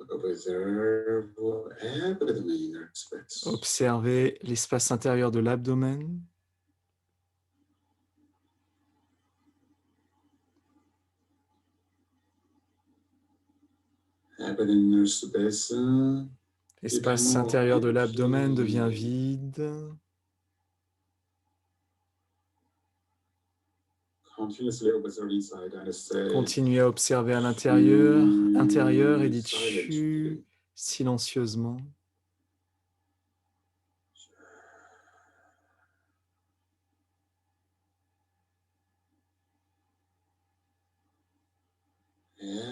Observe abdomen inner space. Observez l'espace intérieur de l'abdomen. Abdomen inner space. L'espace intérieur de l'abdomen devient vide. Continuously observe inside and say. Continuez à observer à l'intérieur et dites chu silencieusement.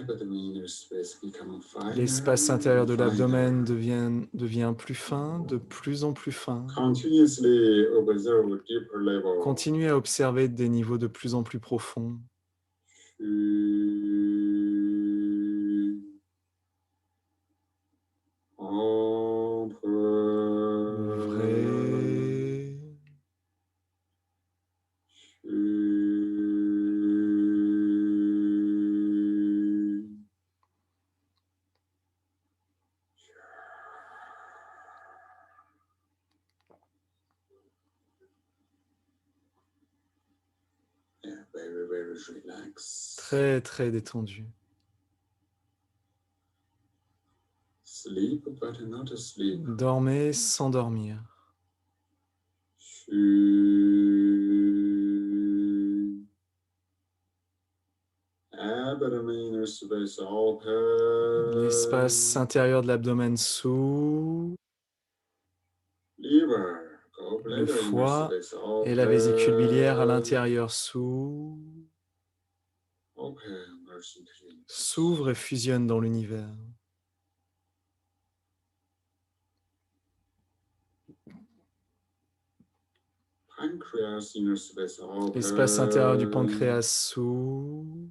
abdominal space become finer L'espace and intérieur de finer. l'abdomen devient plus fin, de plus en plus fin. Continuously observe a deeper level. Continuez à observer des niveaux de plus en plus profonds. Ouvrez. Very, very relaxed. Très, très détendu. Sleep, but not sleep. Dormez sans dormir. Abdominal space open. L'espace intérieur de l'abdomen s'ouvre. Liver, Le gallbladder foie space et la vésicule biliaire à open. l'intérieur s'ouvrent et fusionnent dans l'univers. Pancreas inner space open. L'espace intérieur du pancréas s'ouvre.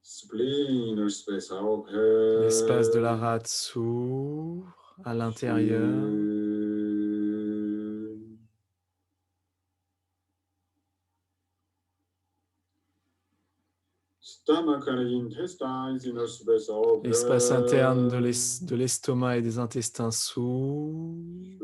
Spleen inner space open. L'espace de la rate s'ouvre à l'intérieur. Stomach and intestines inner space open. L'espace interne de l'estomac et des intestins s'ouvre.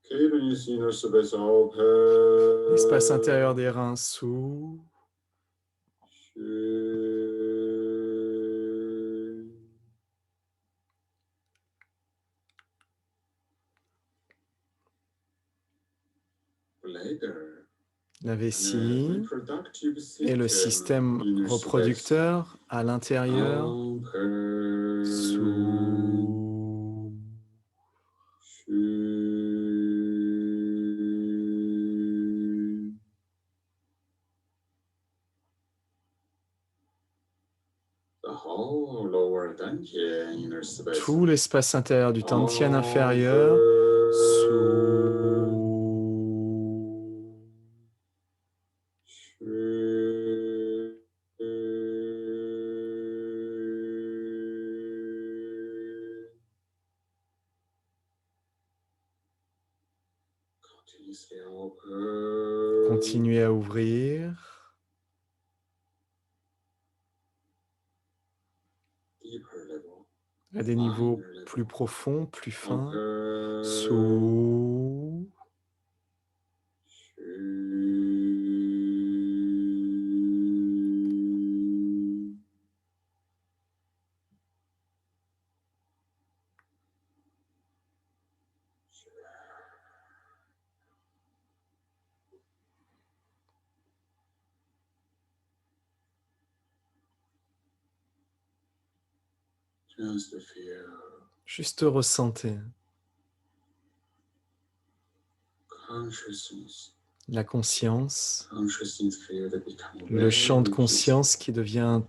Kidneys inner space open. L'espace intérieur des reins s'ouvre. Bladder. La vessie et le système reproducteur à l'intérieur s'ouvre. Tout l'espace intérieur du Tantien inférieur s'ouvre. Continuez à ouvrir. À des niveaux plus profonds, plus fins, s'ouvre. Juste ressentez la conscience, le champ de conscience qui devient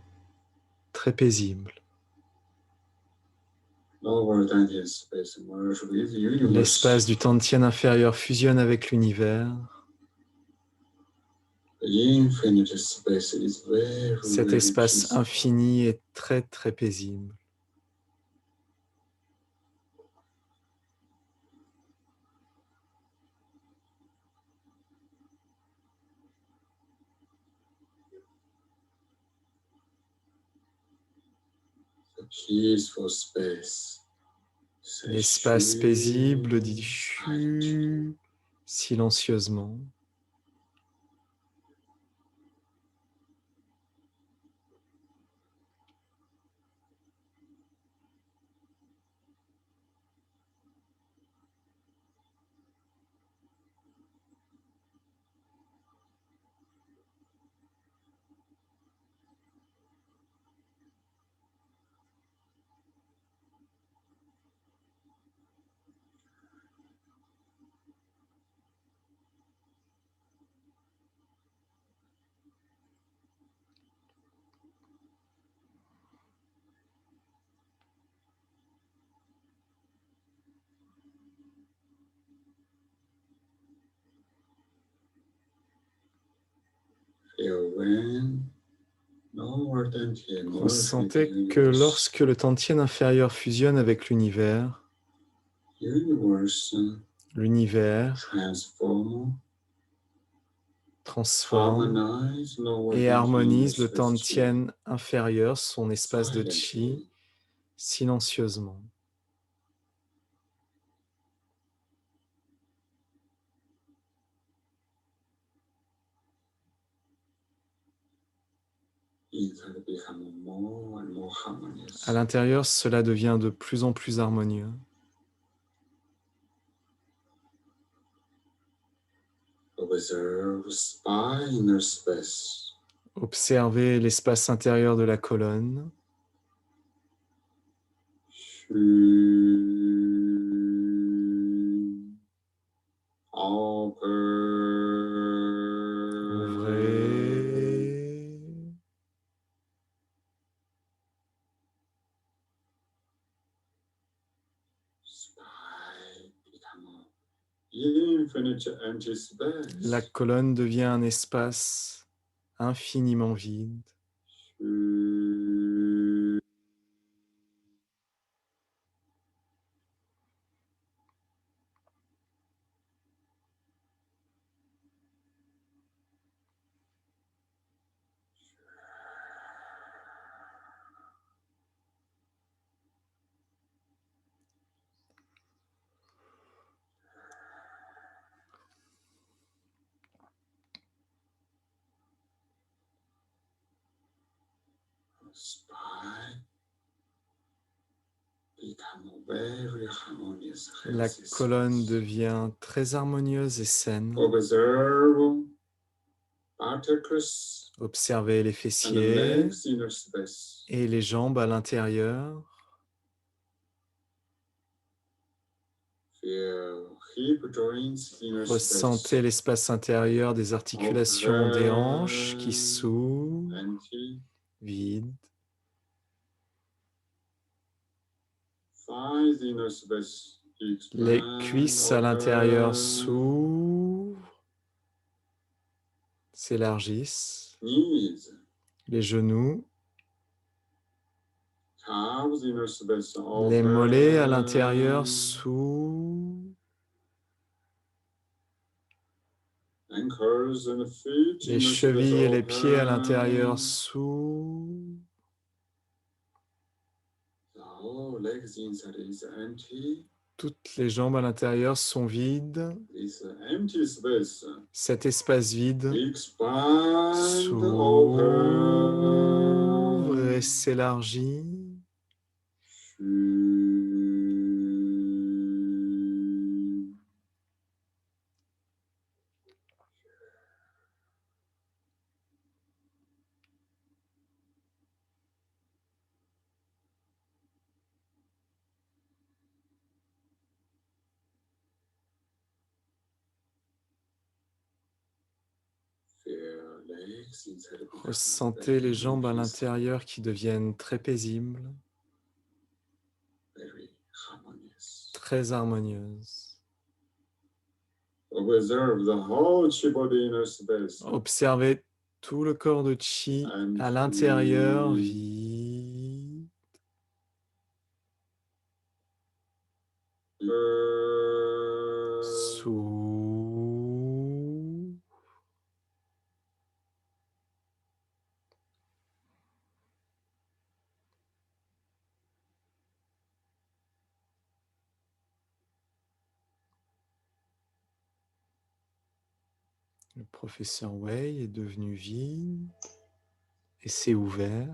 très paisible. L'espace du Tantien inférieur fusionne avec l'univers. Cet espace infini est très très paisible. L'espace paisible dit chut silencieusement. Feel when lower Dantian merges with Ressentez the que universe. lorsque le Tantien inférieur fusionne avec l'univers, Universe l'univers transforme harmonize lower et Dantian harmonise le space chi Tantien inférieur, son espace de Qi, silently. silencieusement. Inside become more and more harmonious. À l'intérieur, cela devient de plus en plus harmonieux. Observe spinal space. Observez l'espace intérieur de la colonne. Ouvrez. Infinite empty space. La colonne devient un espace infiniment vide. Spine become very harmonious. La colonne devient très harmonieuse et saine. Observe particles Observez les and fessiers legs inner space. et les jambes à l'intérieur. Feel hip joints inner Ressentez space. l'espace intérieur des articulations des hanches qui s'ouvrent, Empty. vides. Thighs inner space. Les Expand, cuisses à l'intérieur open. s'ouvrent, s'élargissent. Knees. Les genoux, Calves inner space. les mollets à Open. l'intérieur s'ouvrent. Ankles and feet Les inner space. chevilles et les pieds à Open. l'intérieur s'ouvrent. So legs inside is empty. Toutes les jambes à l'intérieur sont vides. This empty space Cet espace vide expand, s'ouvre open. et s'élargit. Feel legs inside become Ressentez les very jambes à peaceful, l'intérieur qui deviennent très paisibles, very harmonious. très harmonieuses. Observe the whole chi body inner space. Observez tout le corps de Qi à l'intérieur vide. S'ouvre. Le professeur Wei est devenu vide et s'est ouvert.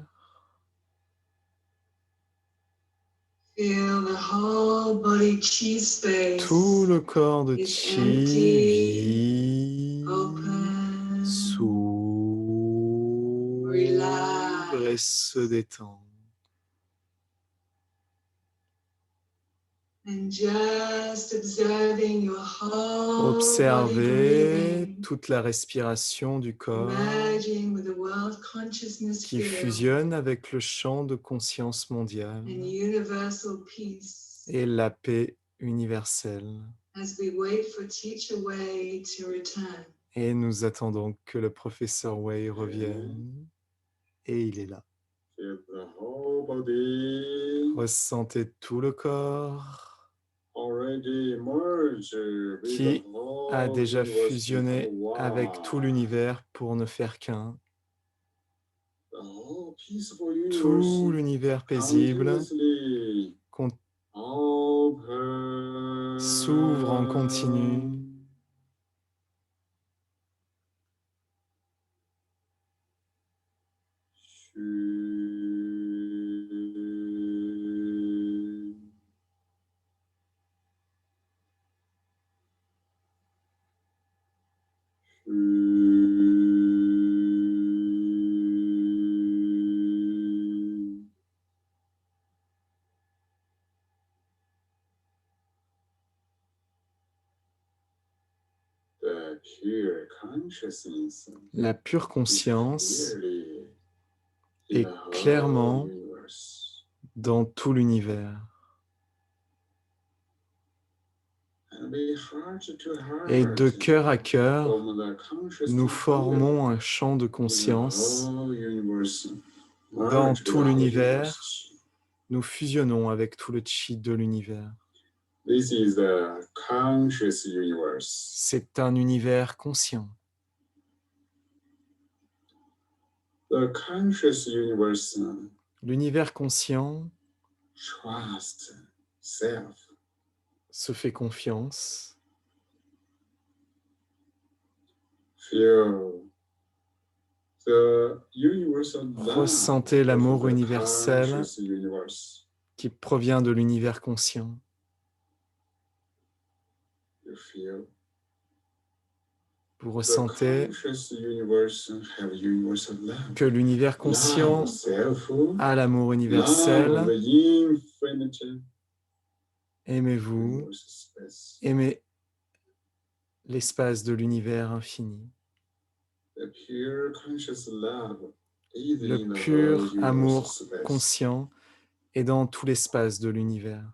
Feel the whole body chi space. Tout le corps de is Qi empty, vide open, s'ouvre et se détend. and just observing your whole body Observez breathing, toute la respiration du corps merging with the world consciousness qui field fusionne avec le champ de conscience and mondiale universal peace et la paix universelle. as we wait for Teacher Wei to return. Et nous attendons que le professeur Wei revienne. Et il est là. Feel the whole body Ressentez tout le corps already merge with qui the whole a déjà universe fusionné become one. avec tout l'univers pour ne faire qu'un. The whole peaceful Tout universe l'univers paisible continuously open. s'ouvre en continu. The pure consciousness La pure is conscience clearly est in the whole clairement universe. dans tout l'univers. And we heart to heart Et de cœur à cœur, from the conscious nous to formons un champ de in the conscience. whole universe, Dans merge with tout the whole l'univers. universe. Nous fusionnons avec tout le chi de l'univers. This is the conscious universe. C'est un univers conscient. The conscious universe L'univers conscient trust self. se fait confiance, Feel the universal love Ressentez of l'amour the universel conscious universe. qui provient de l'univers conscient. You feel Vous the ressentez conscious universe have universal love. que l'univers conscient Love self, a l'amour love universel. the infinite Aimez-vous, universal space. aimez l'espace de l'univers infini. The pure conscious love is Le in the pur whole amour universal space. conscient est dans tout l'espace de l'univers.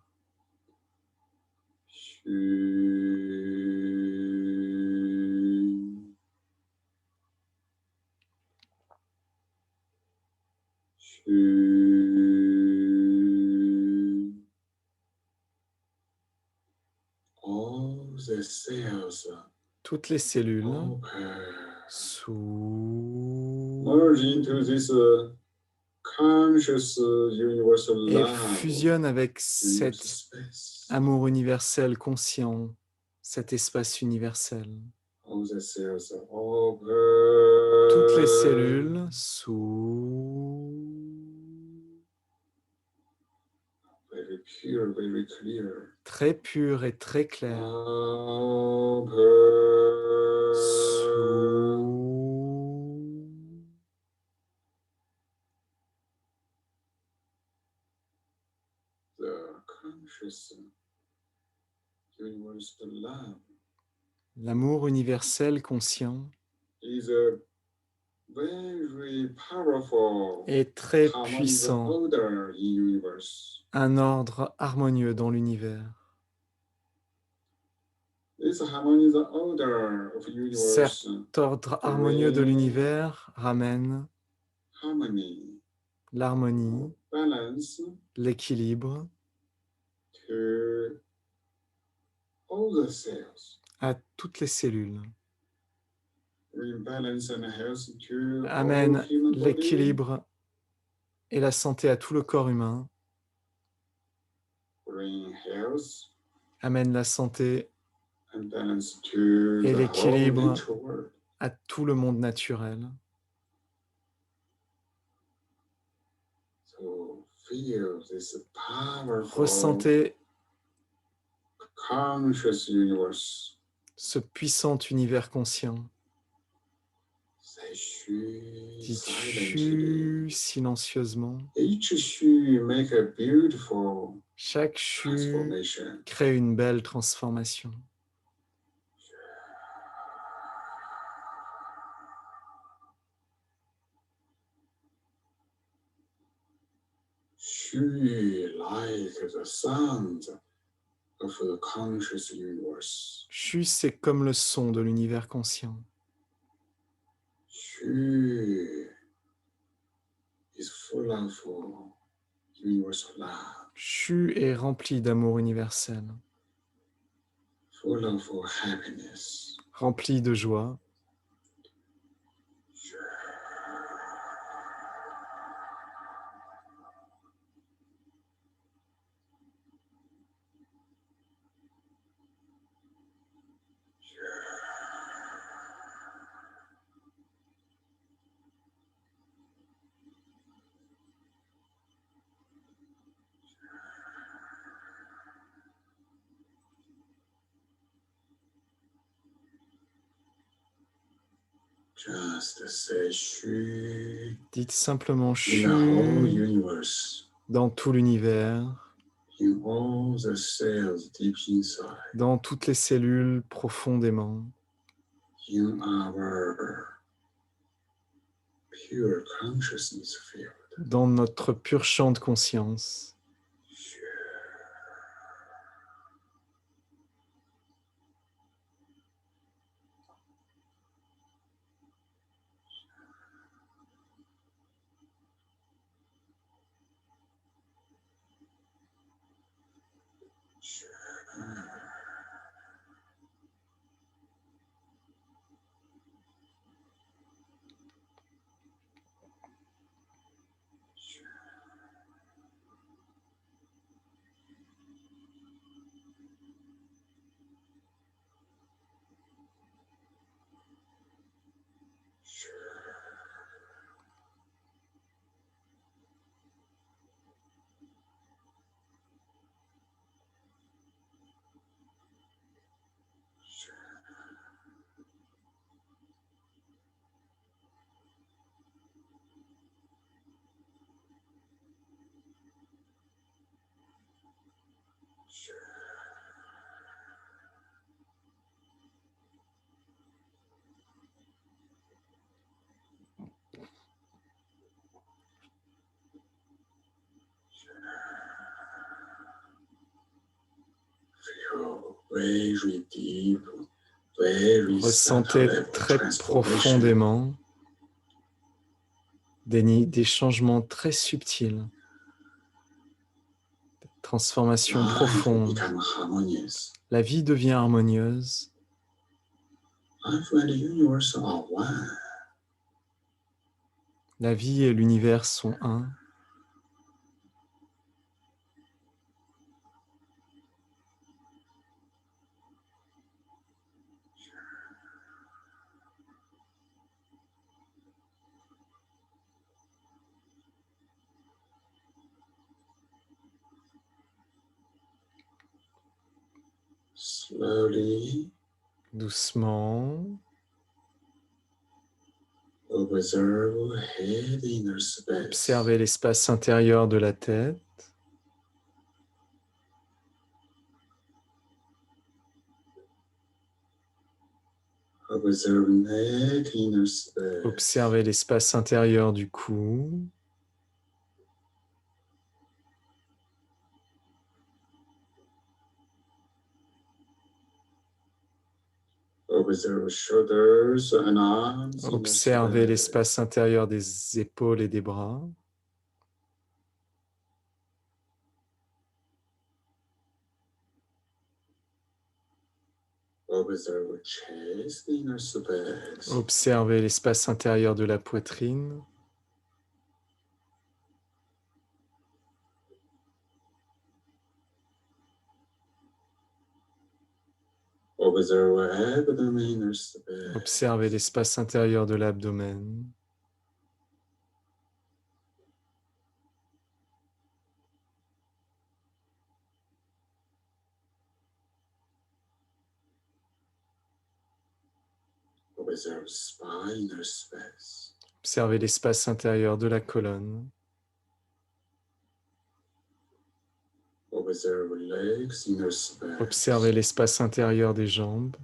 All the cells Toutes les cellules open, s'ouvrent merge into this conscious universal et love. fusionnent avec Universal cet space. amour universel conscient, cet espace universel. All the cells Toutes les open. cellules s'ouvrent. Very pure, very clear. Très pur et très clair. Open. S'ouvrent. The conscious universal love L'amour universel conscient is a very powerful est très harmonious puissant, order in universe. un ordre harmonieux dans l'univers. This harmonious order of universe Cet ordre harmonieux de l'univers ramène harmony, l'harmonie, balance l'équilibre to all the cells. à toutes les cellules, Bring balance and health to amène all human body. l'équilibre et la santé à tout le corps humain, Bring health amène la santé and balance to et the whole l'équilibre nature world. à tout le monde naturel. So feel this powerful Ressentez conscious universe. ce puissant univers conscient Say shu qui silently. tue silencieusement. Each shu make a beautiful Chaque chu transformation. crée une belle transformation. Shu like the sound of the conscious universe. Chu, c'est comme le son de l'univers conscient. Xu is full of universal love, Shu est rempli d'amour universel, full of happiness. rempli de joie. Just say Xu Dites simplement in the whole Shu universe, dans tout l'univers, in all the cells deep inside, dans toutes les cellules profondément, in our pure consciousness field. dans notre pur champ de conscience. Feel very deep, very Ressentez subtle très transformation. profondément des changements très subtils, des transformations Life profondes. become harmonious. La vie devient harmonieuse. Life and the universe are one. La vie et l'univers sont un. Slowly Doucement, observe head inner space. observez l'espace intérieur de la tête. Observe neck inner space. Observez l'espace intérieur du cou. Observe shoulders and arms. inner Observez space. l'espace intérieur des épaules et des bras. Observe chest inner space. Observez l'espace intérieur de la poitrine. Observe abdomen inner space. Observez l'espace intérieur de l'abdomen. Observe spine inner space. Observez l'espace intérieur de la colonne. Observe legs inner space. Observez l'espace intérieur des jambes.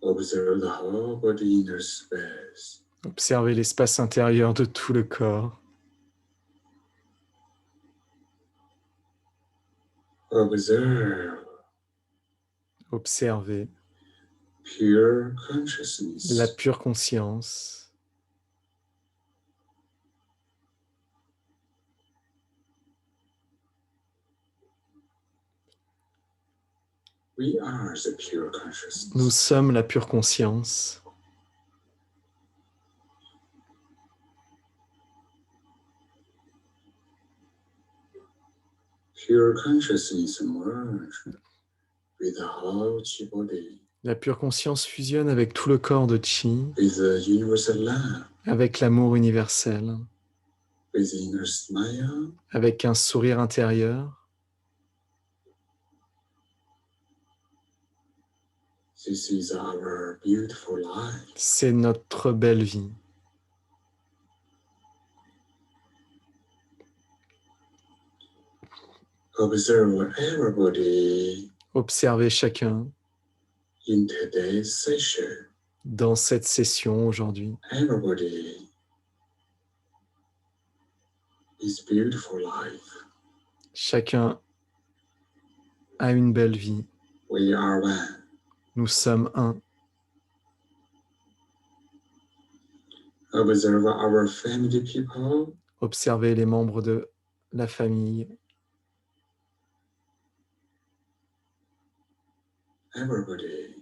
Observe the whole body inner space. Observez l'espace intérieur de tout le corps. Observe Observez pure consciousness. la pure conscience. We are the pure consciousness. Nous sommes la pure conscience. Pure consciousness merge with the whole chi body, La pure conscience fusionne avec tout le corps de Chi, with the universal love, avec l'amour universel, with the inner smile, avec un sourire intérieur. this is our beautiful life. C'est notre belle vie. Observe everybody Observez chacun in today's session. dans cette session aujourd'hui. Everybody is beautiful life. Chacun a une belle vie. We are one. Nous sommes un. Observe our family people. Observez les membres de la famille. Everybody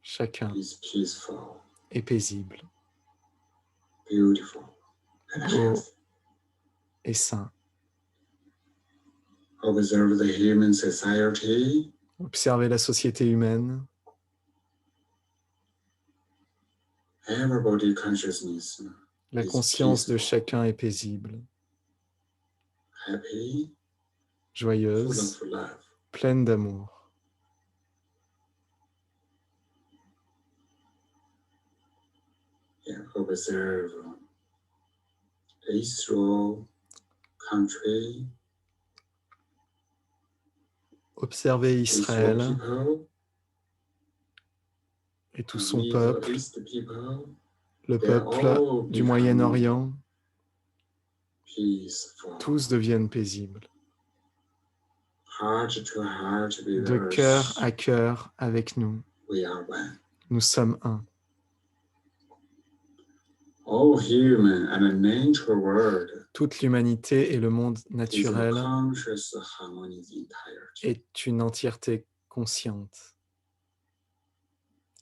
Chacun is peaceful, est paisible, beautiful, and beau healthy. et sain. Observe the human society. Observez la société humaine. Everybody consciousness La is conscience de peaceful, chacun est paisible, happy, full joyeuse, of love. pleine d'amour. Yeah, observe Israel country, Observez Israel Israël people, et tout son Middle peuple, East people, le they're peuple all du becoming Moyen-Orient. peaceful, Tous deviennent paisibles, heart to heart with de us. cœur à cœur avec nous. We are one. Nous sommes un. All human and nature world Toute l'humanité et le monde is a naturel conscious harmony entirety. est une entièreté consciente,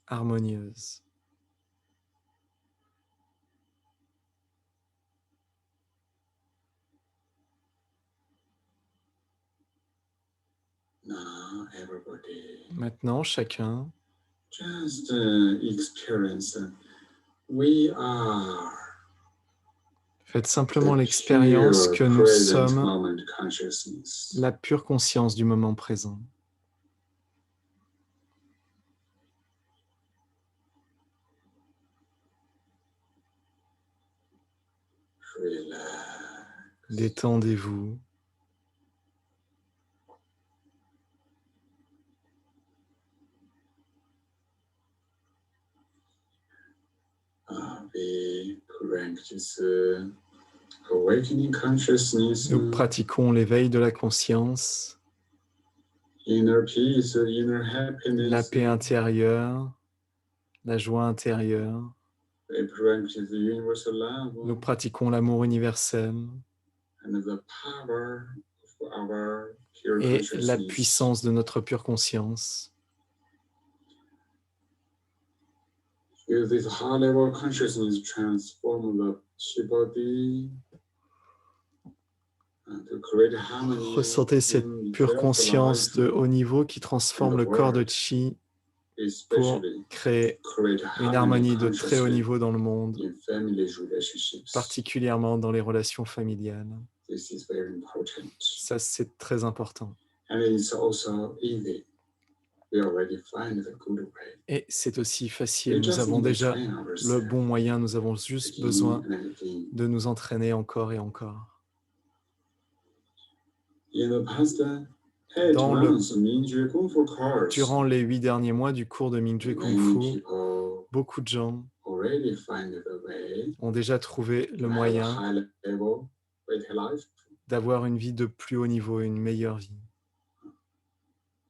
harmonieuse. Now everybody Maintenant, chacun just experience we are faites simplement the l'expérience pure que nous present sommes moment consciousness. la pure conscience du moment présent. Relax. Détendez-vous. We practice awakening consciousness, Nous pratiquons l'éveil de la conscience, inner peace, inner la happiness. paix intérieure, la joie intérieure. We practice the universal love Nous pratiquons l'amour universel and the power of our pure et consciousness. la puissance de notre pure conscience. Use this high level consciousness transform the chi body and to create harmony. Ressentez cette in pure self conscience life, de haut niveau qui transforme le corps de Chi pour especially créer create une harmonie de très haut consciously niveau dans le monde, in family relationships. particulièrement dans les relations familiales. This is very important. Ça, c'est très important. And it's also easy. We already find the good way. Et c'est aussi We facile. Nous just avons need to déjà train le ourselves bon moyen. Nous avons juste again besoin and again. de nous entraîner encore et encore. In the past 8 Dans le- months, Mingjue Kung Fu course, Durant les 8 derniers mois du cours de Mingjue Kung many Fu, people beaucoup de gens already find the way ont déjà trouvé to le have a moyen high level better life. d'avoir une vie de plus haut niveau, une meilleure vie.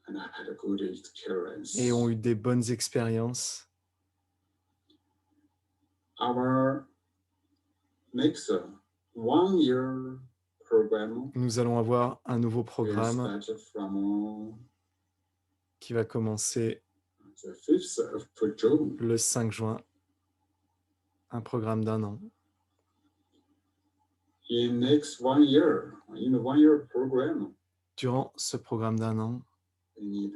and I had a good experience. et ont eu des bonnes expériences. Our next 1-year program Nous allons avoir un nouveau will programme start from qui va commencer the 5th of June. le 5 juin, un programme d'1 an. In next 1 year, in the 1-year program, Durant ce programme d'1 an, we need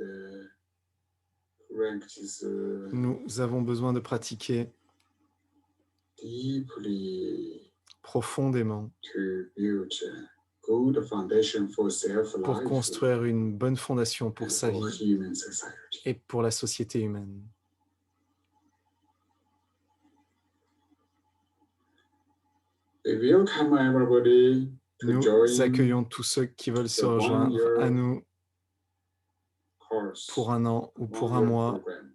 practice nous avons besoin de pratiquer deeply profondément to build a good foundation for self-life pour construire une bonne fondation pour and sa for vie human society. et pour la société humaine. We welcome everybody to Nous join accueillons tous ceux qui veulent se the rejoindre à 1-year nous course, pour 1 an ou pour 1 1-year mois. program.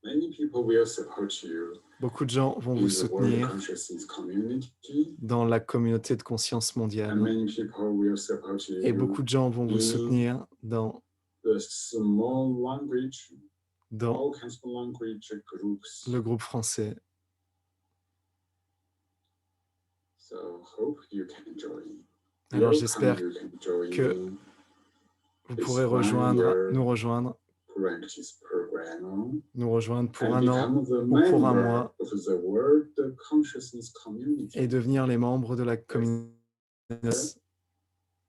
Many people will support you Beaucoup de gens vont in vous the World soutenir Consciousness Community, dans la communauté de conscience and mondiale many people will support et you beaucoup de gens vont vous in soutenir dans the small language, dans all kinds of language groups. le groupe français. So hope you can join. Alors Welcome, j'espère you can join que vous this pourrez 1-year nous rejoindre practice program pour and 1 an become the ou pour 1 member mois of the World Consciousness Community. et devenir les membres de la communauté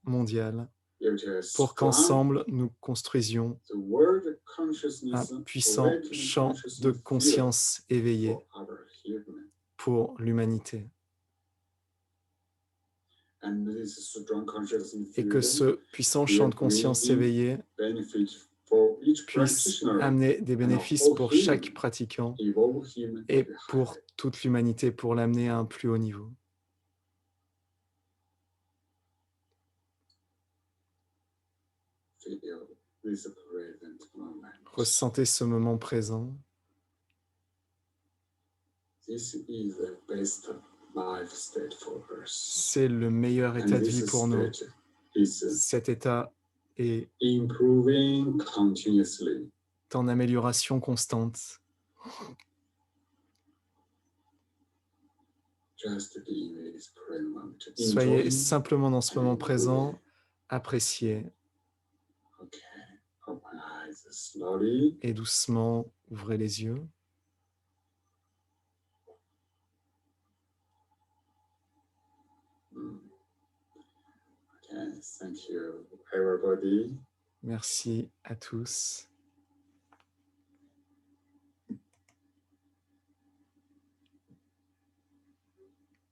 mondiale Build a pour strong, qu'ensemble nous construisions the World un Consciousness puissant awakening champ de consciousness field conscience éveillé for our human. pour l'humanité. And this strong consciousness Et que field ce puissant champ de conscience éveillé benefit for each puisse practitioner amener des bénéfices pour chaque pratiquant evolve him et to a pour higher toute l'humanité pour l'amener à un plus haut niveau. feel this present moment. Ressentez ce moment présent. This is the best life state for us. C'est le meilleur And état de vie this pour nous. state is Cet état est improving continuously. en amélioration constante. Just be in this present moment. Soyez Enjoy. simplement dans ce moment présent, appréciez Okay. Open eyes slowly. et doucement ouvrez les yeux. Okay. Thank you, everybody. Merci à tous.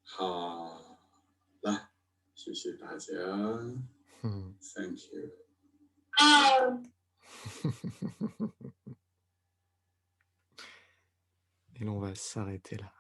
好了，谢谢大家。Thank you. Et l'on va s'arrêter là.